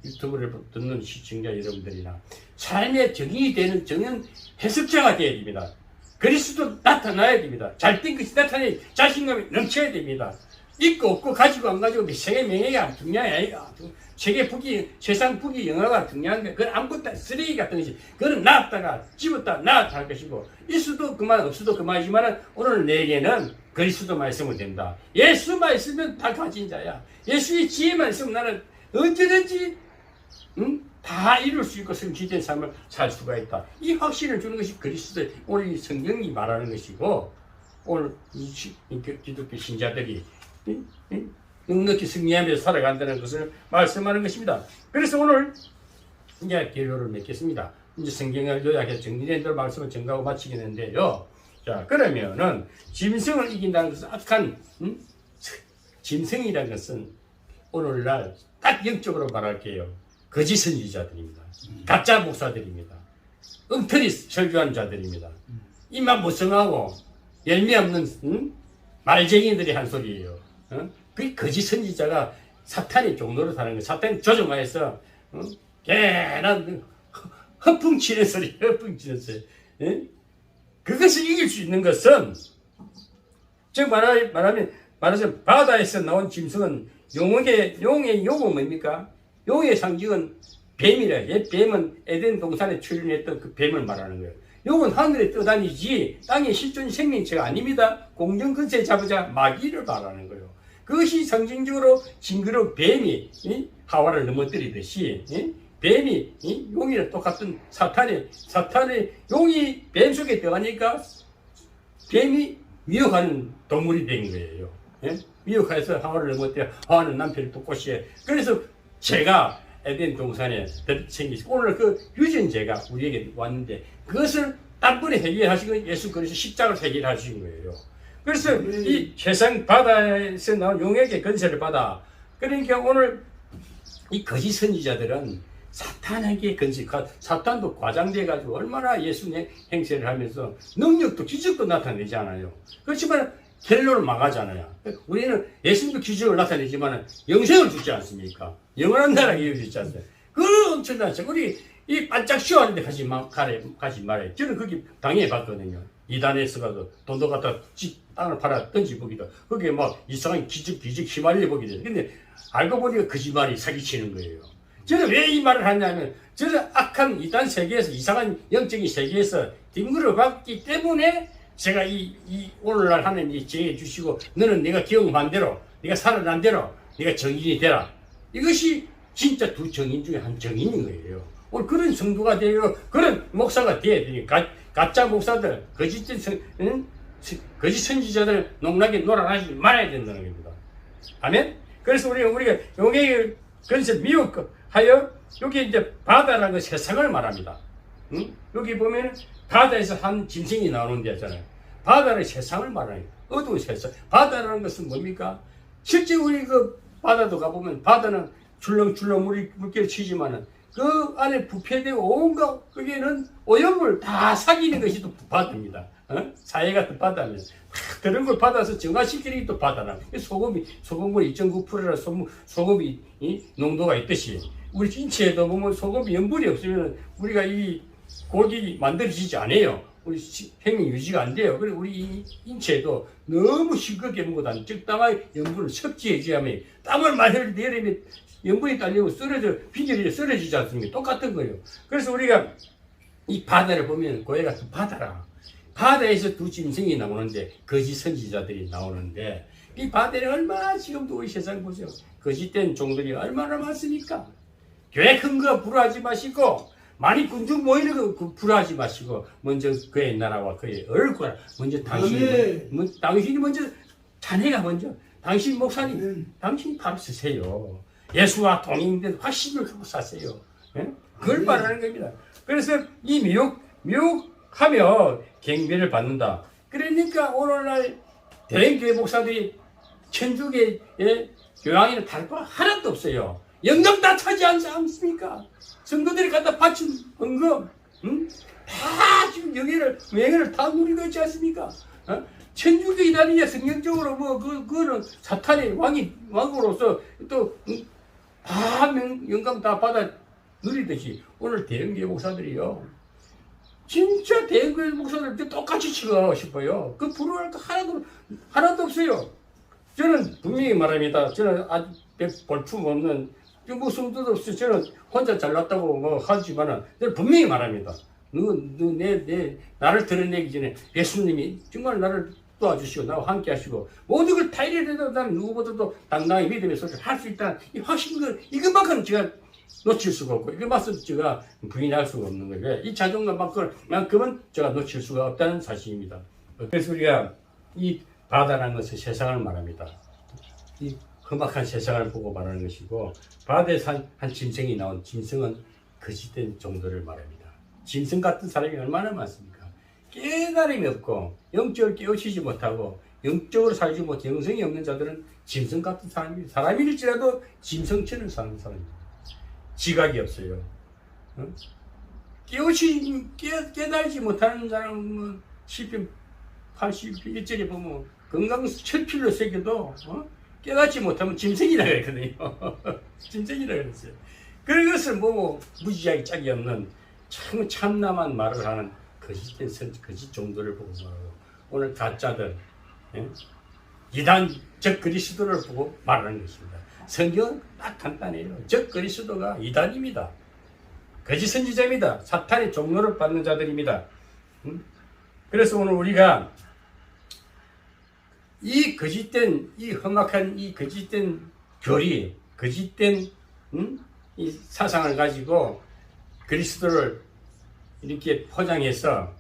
유튜브를 듣는 시청자 여러분들이나 삶에 적용이 되는 정연 해석자가 되어야 됩니다. 그리스도 나타나야 됩니다. 잘된 것이 나타나야 자신감이 넘쳐야 됩니다. 있고 없고 가지고 안 가지고 세계 명예가 중요한 게 아니라 세상 부귀 영화가 중요한 게 그건 아무것도 쓰레기 같은 것이 그건 놨다가 집었다 놔다 할 것이고 있어도 그만 없어도 그만이지만 오늘 내게는 그리스도만 있으면 된다. 예수만 있으면 다 가진 자야. 예수의 지혜만 있으면 나는 언제든지 다 이룰 수 있고 성취된 삶을 살 수가 있다. 이 확신을 주는 것이 그리스도 오늘 이 성경이 말하는 것이고 오늘 이 기독교 신자들이 넉넉히 승리하면서 살아간다는 것을 말씀하는 것입니다. 그래서 오늘 이제 결론을 맺겠습니다. 이제 성경을 요약해서 정리된 대로 말씀을 전가하고 마치겠는데요. 자, 그러면은 짐승을 이긴다는 것은 악한 짐승이라는 것은 오늘날 딱 영적으로 말할게요. 거짓 선지자들입니다. 가짜 목사들입니다. 엉터리 설교하는 자들입니다. 입만 무성하고 열매 없는 말쟁이들이 한 소리예요. 그 거짓 선지자가 사탄의 종로로 사는 거예요. 사탄이 조종하여서 괜한 허풍치는 소리, 허풍치는 소리. 그것을 이길 수 있는 것은 즉 말하자면 바다에서 나온 짐승은 용의 용은 뭡니까? 용의 상징은 뱀이래요. 뱀은 에덴 동산에 출현했던 그 뱀을 말하는 거예요. 용은 하늘에 떠다니지 땅의 실존 생명체가 아닙니다. 공정 근세 잡으자 마귀를 말하는 거예요. 그것이 상징적으로 징그러운 뱀이 하와를 넘어뜨리듯이 뱀이 용이랑 똑같은 사탄의 용이 뱀 속에 들어가니까 뱀이 미혹하는 동물이 된 거예요. 미혹해서 하와를 넘어뜨려 하와는 남편을 또 꼬시해. 그래서 제가 에덴 동산에 생기서 오늘 그 유전제가 우리에게 왔는데 그것을 단번에 해결하신 건 예수 그리스도 십자가를 해결하신 거예요. 그래서 이 세상 바다에서 나온 용에게 건세를 받아. 그러니까 오늘 이 거짓 선지자들은 사탄에게 사탄도 과장돼가지고 얼마나 예수 행세를 하면서 능력도 기적도 나타내잖아요. 그렇지만 헬로를 망하잖아요. 우리는 예수님도 기적을 나타내지만 영생을 주지 않습니까? 영원한 나라에 이어주지 않습니까? 그건 엄청나죠. 우리 이 반짝 쇼하는데 가지 말아요. 저는 거기 당해봤거든요. 이단에서가도 돈도 갖다 땅을 팔아 던지보기도 거기에 막 이상한 기적 휘말려 보기도. 근데 알고 보니까 거짓말이 사기치는 거예요. 저는 왜 이 말을 하냐면 저는 악한 이단 세계에서 이상한 영적인 세계에서 뒹굴어 봤기 때문에 제가 이 오늘날 하나님이 정해 주시고 너는 네가 경험한 대로 네가 살아난 대로 네가 정인이 되라. 이것이 진짜 두 정인 중에 한 정인인 거예요. 오늘 그런 성도가 되고 그런 목사가 돼야 되니까 가짜 목사들 거짓 선지자들 농락에 놀아나지 말아야 된다는 겁니다. 아멘. 그래서 우리가 용의 건설 미혹하여 여기 이제 바다라는 그 세상을 말합니다. 응? 여기 보면 바다에서 한 짐승이 나오는 데잖아요. 바다는 세상을 말하는 거예요. 어두운 세상. 바다라는 것은 뭡니까? 실제 우리 그 바다도 가보면 바다는 출렁출렁 물결 치지만은 그 안에 부패되고 온갖 거기에는 오염물 다 사귀는 것이 또 바다입니다. 사회가 또 바다면 그런 걸 받아서 정화시키는 게 또 바다라. 소금이 2.9%라 소금이 농도가 있듯이 우리 인체에도 보면 소금이 염분이 없으면 우리가 이 골격이 만들어지지 않아요. 우리 생명 유지가 안 돼요. 그리고 우리 인체에도 너무 싱겁게 먹어도 적당하게 염분을 섭취해줘야 하면 땀을 많이 내리면 염분이 딸리고 비결이 쓰러지지 않습니까? 똑같은 거예요. 그래서 우리가 이 바다를 보면 고해가 또 바다라. 바다에서 두 짐승이 나오는데 거짓 선지자들이 나오는데 이 바다에 얼마나 지금도 우리 세상 보세요. 거짓된 종들이 얼마나 많습니까? 교회 큰 거 부러워하지 마시고 많이 군중 모이는 거 부러워하지 마시고 먼저 그의 나라와 그의 얼굴 먼저 당신이 먼저 자네가 먼저 당신 목사님 당신이 바로 쓰세요. 예수와 동행된 확신을 갖고 사세요. 예? 그걸 말하는 겁니다. 그래서 이 미혹하며 경배를 받는다. 그러니까 오늘날 대형교회 목사들이 천주교의 교양에는 다를 바 하나도 없어요. 영감 다 차지하지 않습니까? 성도들이 갖다 바친 헌금, 다 지금 명예를 다 누리고 있지 않습니까? 천주교 이단이냐 성경적으로 그거는 사탄의 왕으로서 또 다 영감 다 받아 누리듯이 오늘 대형교회 목사들이요. 진짜 대형교회 목사들 똑같이 치고 싶어요. 그 부러워할 거 하나도 없어요. 저는 분명히 말합니다. 저는 아주 볼품 없는 무슨 뜻 없이 저는 혼자 잘났다고 하지만은 분명히 말합니다. 나를 드러내기 전에 예수님이 정말 나를 도와주시고 나와 함께 하시고 모든 걸 다 이래도 나는 누구보다도 당당히 믿음의 소리를 할 수 있다는 이 확신을 이것만큼 제가 놓칠 수가 없고 이것만큼 제가 부인할 수가 없는 거예요. 이 자존감만큼은 제가 놓칠 수가 없다는 사실입니다. 그래서 우리가 이 바다라는 것은 세상을 말합니다. 이 험악한 세상을 보고 말하는 것이고 바다에서 한 짐승이 나온 짐승은 거짓된 정도를 말합니다. 짐승 같은 사람이 얼마나 많습니까? 깨달음이 없고 영적으로 깨우치지 못하고 영적으로 살지 못해 영성이 없는 자들은 짐승 같은 사람입니다. 사람일지라도 짐승처럼 사는 사람입니다. 지각이 없어요. 깨달지 못하는 사람은 시편 81절에 보면 건강 철필로 새겨도 깨닫지 못하면 짐승이라 그랬거든요. 짐승이라 그랬어요. 그것을 보고 무지하게 짝이 없는 참남한 말을 하는 거짓 정도를 보고 말하고 오늘 가짜들 이단적 그리스도를 보고 말하는 것입니다. 성경은 딱 간단해요. 적 그리스도가 이단입니다. 거짓 선지자입니다. 사탄의 종로를 받는 자들입니다. 그래서 오늘 우리가 이 거짓된 이 험악한 이 거짓된 교리, 거짓된 이 사상을 가지고 그리스도를 이렇게 포장해서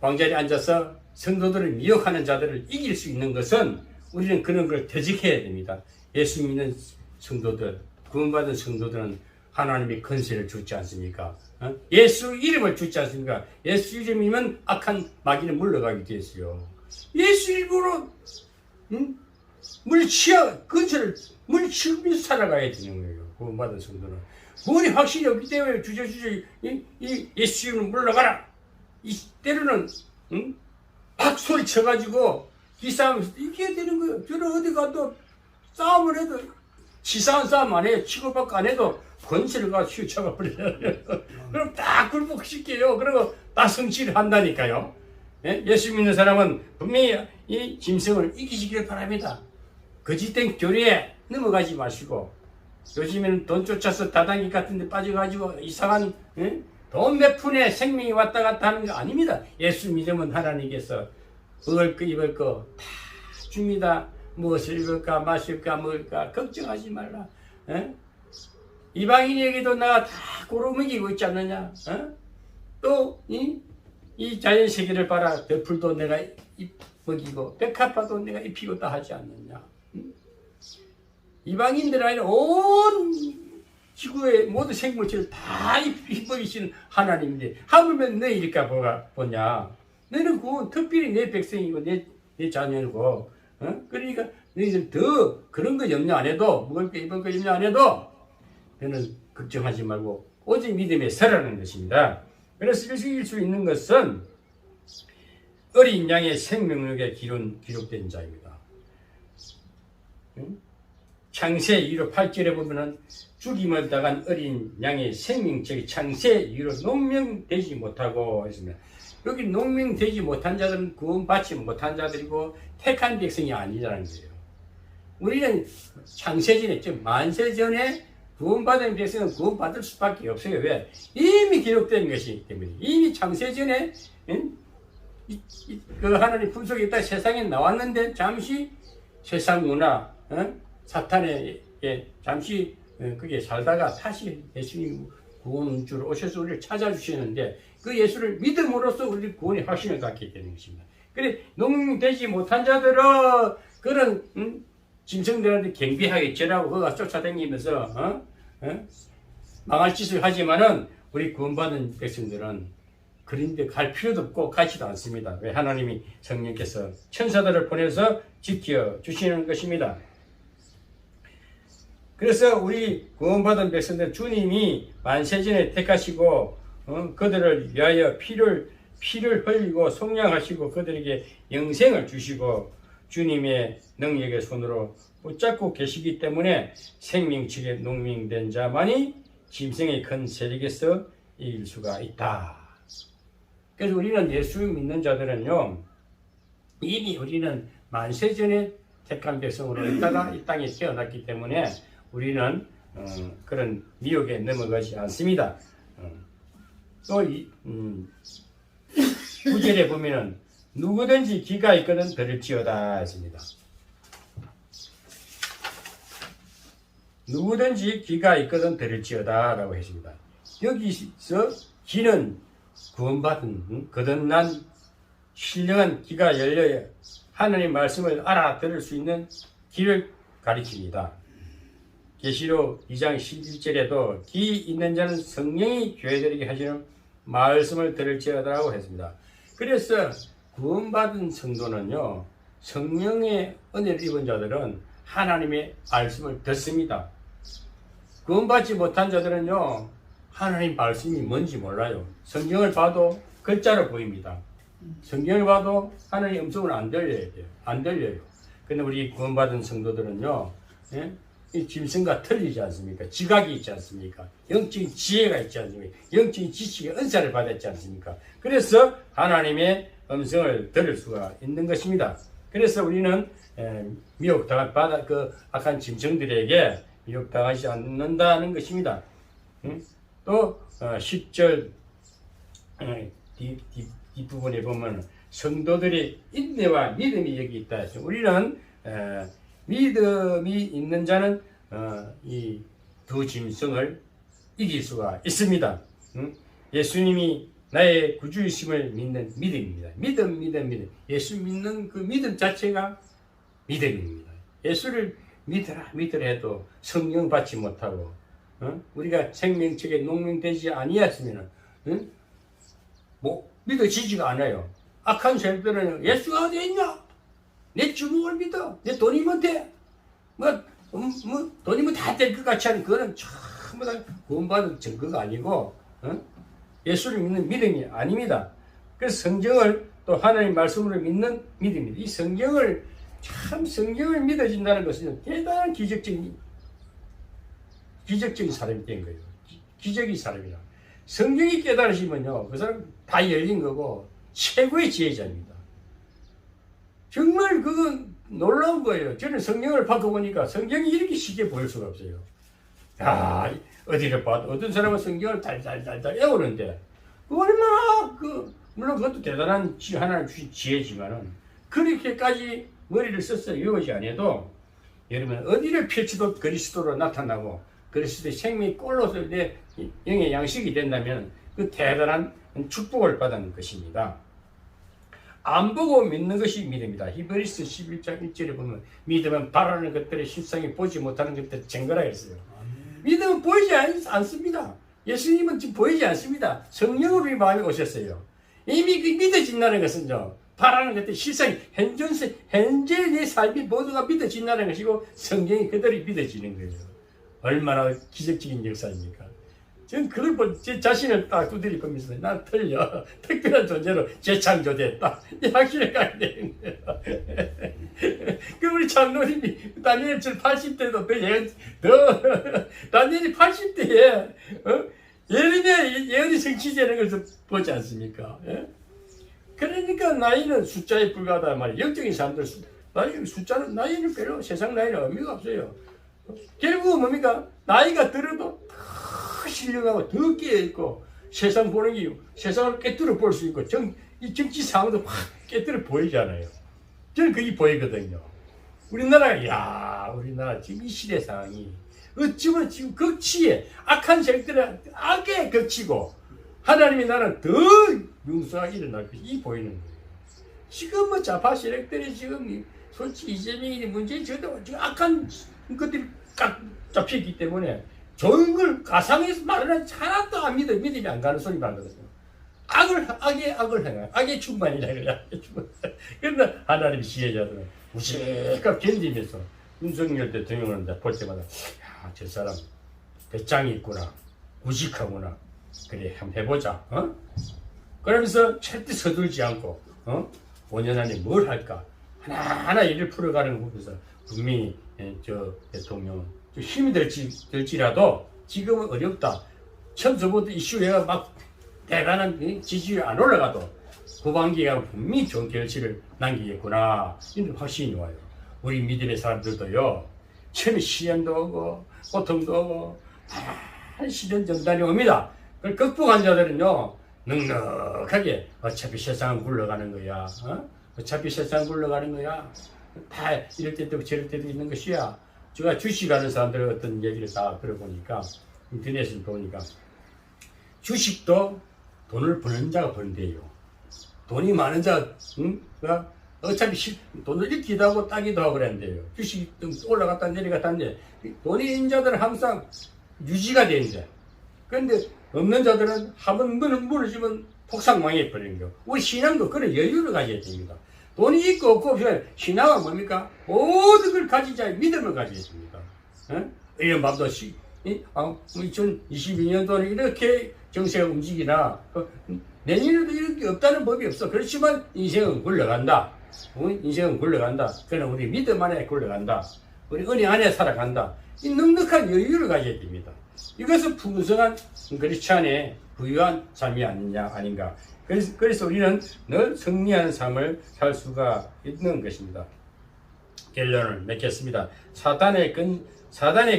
왕자리에 앉아서 성도들을 미혹하는 자들을 이길 수 있는 것은 우리는 그런 걸 퇴직해야 됩니다. 예수 믿는 성도들, 구원받은 성도들은 하나님의 권세를 주지 않습니까? 예수 이름을 주지 않습니까? 예수 이름이면 악한 마귀는 물러가게 되었어요. 예수 이름으로 권세를 물치우면서 살아가야 되는 거예요. 구원받은 성도는. 구원이 확실히 없기 때문에 주저주저 이 예수 이름으로 물러가라. 이 때로는 막 소리 쳐가지고 기싸움에서 이겨야 되는 거예요. 저는 어디 가도 싸움을 해도 치사한 싸움 안 해요. 치고받고 안 해도 권세를 가서 휘쳐가 버려요. 그럼 딱 굴복시켜요. 그리고 다 성취를 한다니까요. 예수 믿는 사람은 분명히 이 짐승을 이기시기를 바랍니다. 거짓된 교리에 넘어가지 마시고 요즘에는 돈 쫓아서 다단계 같은 데 빠져가지고 이상한 돈 몇 푼에 생명이 왔다 갔다 하는 거 아닙니다. 예수 믿으면 하나님께서 먹을 거 입을 거 다 줍니다. 무엇을 입을까 마실까 먹을까 걱정하지 말라. 이방인에게도 내가 다 고루 먹이고 있지 않느냐. 또 이 자연세계를 봐라. 배풀도 내가 먹이고 백합화도 내가 입히고 다 하지 않느냐. 이방인들 아니라 온 지구의 모든 생물체를 다 입히시는 하나님인데 하물며 너 이릴까 보냐. 너는 그 특별히 내 백성이고 내 자녀고 그러니까 너희들 더 그런 거 염려 안 해도 먹을 거 입을 거 염려 안 해도 너는 걱정하지 말고 오직 믿음에 서라는 것입니다. 그래서 읽을 수 있는 것은 어린 양의 생명력에 기록된 자입니다. 창세 이후로 8절에 보면은 죽임을 당한 어린 양의 생명책이 창세 이후로 농명되지 못하고 있습니다. 여기 농명되지 못한 자들은 구원받지 못한 자들이고 택한 백성이 아니라는 거예요. 우리는 창세전에, 즉 만세전에 구원받은 백성은 구원받을 수밖에 없어요. 왜? 이미 기록된 것이기 때문에. 이미 창세전에 그 하나님 품속에 있다 세상에 나왔는데 잠시 세상 문화, 사탄에게 잠시 그게 살다가 다시 예수님 구원주로 오셔서 우리를 찾아주시는데 그 예수를 믿음으로써 우리 구원의 확신을 갖게 되는 것입니다. 그래 농되지 못한 자들은 그런 짐승들한테 경비하게 절하고 그가 쫓아다니면서 망할 짓을 하지만은 우리 구원받은 백성들은 그런데 갈 필요도 없고 가지도 않습니다. 왜? 하나님이 성령께서 천사들을 보내서 지켜주시는 것입니다. 그래서 우리 구원받은 백성들 주님이 만세전에 택하시고 그들을 위하여 피를 흘리고 속량하시고 그들에게 영생을 주시고 주님의 능력의 손으로 붙잡고 계시기 때문에 생명책에 농명된 자만이 짐승의 큰 세력에서 이길 수가 있다. 그래서 우리는 예수 믿는 자들은요, 이미 우리는 만세전에 택한 백성으로 있다가 이 땅에 태어났기 때문에 우리는 그런 미혹에 넘어가지 않습니다. 또 9절에 보면은 누구든지 기가 있거든 들을지어다 했습니다. 누구든지 기가 있거든 들을지어다 라고 했습니다. 여기서 기는 구원받은 거듭난 신령한 귀가 열려야 하나님 말씀을 알아들을 수 있는 귀를 가리킵니다. 계시록 2장 11절에도 귀 있는 자는 성령이 교회들에게 하시는 말씀을 들을지어다라고 했습니다. 그래서 구원받은 성도는요, 성령의 은혜를 입은 자들은 하나님의 말씀을 듣습니다. 구원받지 못한 자들은요, 하나님 말씀이 뭔지 몰라요. 성경을 봐도 글자로 보입니다. 성경을 봐도 하나님 음성을 안 들려야 돼요. 안 들려요. 근데 우리 구원받은 성도들은요, 이 짐승과 틀리지 않습니까? 지각이 있지 않습니까? 영적인 지혜가 있지 않습니까? 영적인 지식의 은사를 받았지 않습니까? 그래서 하나님의 음성을 들을 수가 있는 것입니다. 그래서 우리는 미혹당한 그 악한 짐승들에게 미혹당하지 않는다는 것입니다. 또 10절 뒷부분에 보면 성도들의 인내와 믿음이 여기 있다 해서 우리는 믿음이 있는 자는 이 두 짐승을 이길 수가 있습니다. 예수님이 나의 구주이심을 믿는 믿음입니다. 믿음. 예수 믿는 그 믿음 자체가 믿음입니다. 예수를 믿으라 해도 성령 받지 못하고 우리가 생명책에 농명되지 아니했으면 뭐 믿어지지가 않아요. 악한 세력들은 예수가 어디 있냐? 내 주먹을 믿어. 내 돈이면 돼. 돈이면 다 될 것 같이 하는 그거는 전부 다 구원받은 증거가 아니고 예수를 믿는 믿음이 아닙니다. 그래서 성경을 또 하나님 말씀으로 믿는 믿음입니다. 이 성경을 믿어진다는 것은 대단한 기적적인 사람이 된 거예요. 기적의 사람이라. 성경이 깨달으시면요, 그 사람 다 열린 거고 최고의 지혜자입니다. 정말 그건 놀라운 거예요. 저는 성경을 바꿔보니까 성경이 이렇게 쉽게 보일 수가 없어요. 야, 어디를 봐도 어떤 사람은 성경을 달달달달 외우는데 그 얼마나 물론 그것도 대단한 하나님 주신 지혜지만은 그렇게까지 머리를 써서 외우지 않아도 여러분 어디를 펼쳐도 그리스도로 나타나고 그리스도의 생명이 꼴로서 내 영의 양식이 된다면 그 대단한 축복을 받는 것입니다. 안 보고 믿는 것이 믿음이다. 히브리서 11장 1절에 보면 믿음은 바라는 것들의 실상이 보지 못하는 것들을 증거라 했어요. 믿음은 보이지 않습니다. 예수님은 지금 보이지 않습니다. 성령으로 우리 마음에 오셨어요. 이미 그 믿어진다는 것은요, 바라는 것들 실상이 현재 내 삶이 모두가 믿어진다는 것이고 성경이 그대로 믿어지는 거예요. 얼마나 기적적인 역사입니까? 저는 그걸 본 제 자신을 딱 두드려 보면서 난 틀려. 특별한 존재로 재창조됐다. 이 확신을 갖게 되는 거예요. 그 우리 장로님이 다니엘 80대도 다니엘이 80대에 예언의 예언이 성취되는 것을 보지 않습니까? 예? 그러니까 나이는 숫자에 불과하다 말이에요. 영적인 사람들 나이는 별로 세상 나이는 의미가 없어요. 결국은 뭡니까? 나이가 들어도 더 신령하고 더 깨어있고 세상 보는 게 세상을 깨뜨려 볼 수 있고 이 정치 상황도 확 깨뜨려 보이잖아요. 저는 그게 보이거든요. 우리나라 지금 이 시대 상황이 어쩌면 지금 극치에 악한 세력들은 악에 격치고 하나님의 나라는 더 명성하게 일어날 것이 보이는 거예요. 지금 뭐 좌파 세력들이 지금 솔직히 이재명이 문재인 저도 지금 악한 것들이 꽉 잡혀있기 때문에 좋은 걸 가상에서 말하는 하나도 안 믿음이 안 가는 소리 말거든요. 악을 행해. 악의 충만이라 그래요. 그런데 하나님의 지혜자들은 무식하게 견디면서 윤석열 대통령을 볼 때마다 저 사람 배짱이 있구나. 무식하구나. 그래 한번 해보자. 그러면서 절대 서둘지 않고 5년 안에 뭘 할까 하나하나 일을 풀어가는 거 보면서 분명히 저 대통령 힘이 될지라도 지금은 어렵다. 처음 저부터 이슈가 막 대단한 지지율이 안 올라가도 후반기가 분명히 좋은 결실을 남기겠구나 이런 확신이 와요. 우리 믿음의 사람들도요. 처음에 시련도 오고 고통도 오고 다 시련 전단이 옵니다. 그걸 극복한 자들은요. 넉넉하게 어차피 세상은 굴러가는 거야. 어차피 세상은 굴러가는 거야. 다 이럴 때도 저럴 때도 있는 것이야. 제가 주식하는 사람들의 어떤 얘기를 다 들어보니까 인터넷을 보니까 주식도 돈을 버는 자가 번대요. 돈이 많은 자가 어차피 돈을 잃기도 하고 따기도 하고 그랬는데요. 주식이 올라갔다 내려갔다 하는데 돈이 있는 자들은 항상 유지가 되는데 그런데 없는 자들은 한번 무너지면 폭삭망해 버리는 거예요. 우리 신앙도 그런 여유를 가져야 됩니다. 돈이 있고 없고 없으면 신앙은 뭡니까? 모든 걸 가진 자의 믿음을 가져야 됩니다. 이런 밤도 2022년도는 이렇게 정세가 움직이나 내년에도 이렇게 없다는 법이 없어. 그렇지만 인생은 굴러간다. 인생은 굴러간다. 그러나 우리 믿음 안에 굴러간다. 우리 은혜 안에 살아간다. 이 넉넉한 여유를 가져야 됩니다. 이것은 풍성한 그리스찬의 부유한 삶이 아닌가. 그래서 우리는 늘 승리하는 삶을 살 수가 있는 것입니다. 결론을 맺겠습니다. 사단의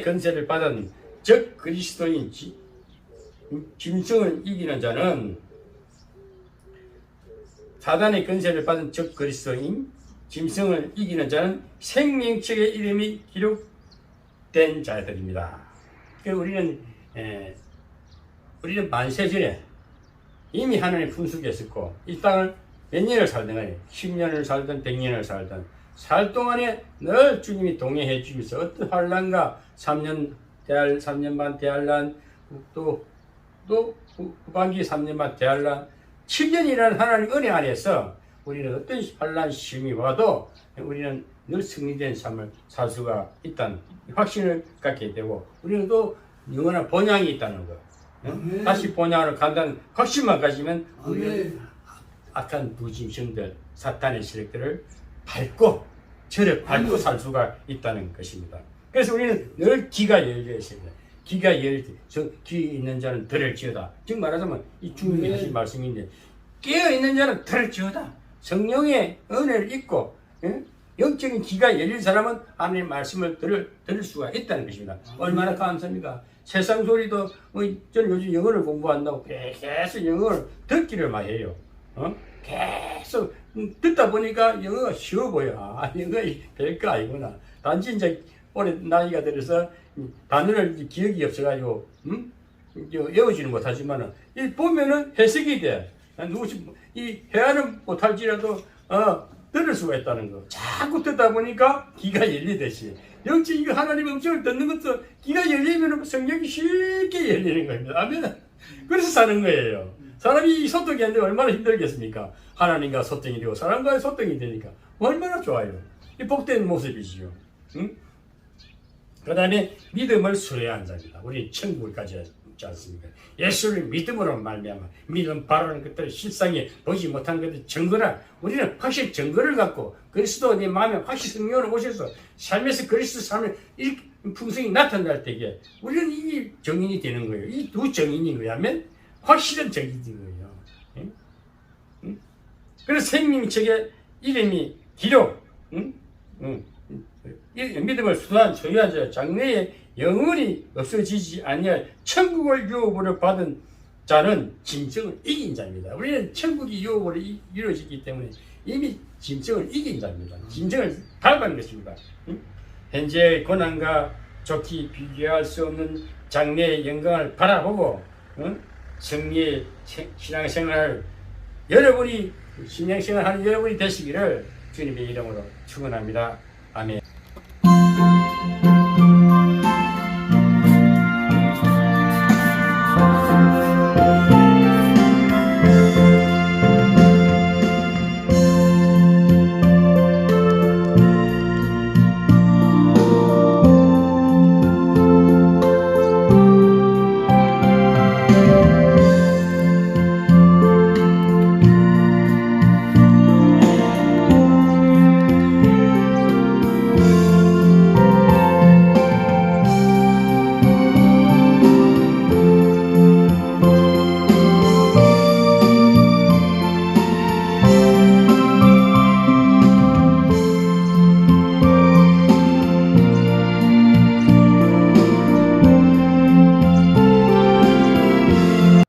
건세를 받은 적 그리스도인 짐승을 이기는 자는 사단의 건세를 받은 적 그리스도인 짐승을 이기는 자는 생명책의 이름이 기록된 자들입니다. 우리는 만세전에 이미 하나님 품속에 있었고 이 땅을 몇 년을 살든 간에 10년을 살든 100년을 살든 살 동안에 늘 주님이 동행해 주면서 어떤 환난과 3년 반 대환란 또 후반기 3년 반 대환란 7년이라는 하나님 은혜 안에서 우리는 어떤 환난 시험이 와도 우리는 늘 승리된 삶을 살 수가 있다는 확신을 갖게 되고 우리는 또 영원한 본향이 있다는 거. 다시 본향으로 간다는 확신만 가지면 우리는 악한 부짐승들 사탄의 세력들을 밟고 살 수가 있다는 것입니다. 그래서 우리는 늘 귀가 열려 있습니다. 귀 있는 자는 들을지어다. 즉 말하자면 이 주님이 하신 말씀인데 깨어 있는 자는 들을지어다. 성령의 은혜를 입고 영적인 귀가 열린 사람은 하나님의 말씀을 들을 수가 있다는 것입니다. 얼마나 감사합니까? 세상 소리도 저는 요즘 영어를 공부한다고 계속 영어를 듣기를 많이 해요. 계속 듣다 보니까 영어가 쉬워 보여. 영어가 별거 아니구나. 단지 이제 올해 나이가 들어서 단어를 기억이 없어가지고 외우지는 못하지만은 이 보면은 해석이 돼. 이 회화는 못할지라도 들을 수가 있다는 거. 자꾸 듣다 보니까 귀가 열리듯이. 역시 이거 하나님의 음성을 듣는 것도 귀가 열리면 성령이 쉽게 열리는 겁니다. 아멘. 그래서 사는 거예요. 사람이 소통이 안 되면 얼마나 힘들겠습니까? 하나님과 소통이 되고 사람과의 소통이 되니까 얼마나 좋아요. 이 복된 모습이지요. 응? 그 다음에 믿음을 수레한 자입니다. 우리 천국까지 있지 않습니까? 예수를 믿음으로 말미암아 믿음 바라는 것들을 실상에 보지 못한 것들 증거라. 우리는 확실히 증거를 갖고 그리스도 내 마음에 확실히 성령으로 오셔서 삶에서 그리스도 삶의 풍성이 나타날 때에 우리는 이게 정인이 되는 거예요. 이 두 정인인 거야. 하면 확실한 정인인 거예요. 응? 응? 그래서 생명책의 이름이 기록. 응? 응. 믿음을 소유한 자 장래에 영원히 없어지지 아니할 천국을 유업으로 받은 자는 진정을 이긴 자입니다. 우리는 천국이 유업으로 이루어지기 때문에 이미 진정을 이긴 자입니다. 진정을 밟은 것입니다. 현재의 고난과 좋게 비교할 수 없는 장래의 영광을 바라보고 승리의 신앙생활을 신앙생활하는 여러분이 되시기를 주님의 이름으로 축원합니다. 아멘.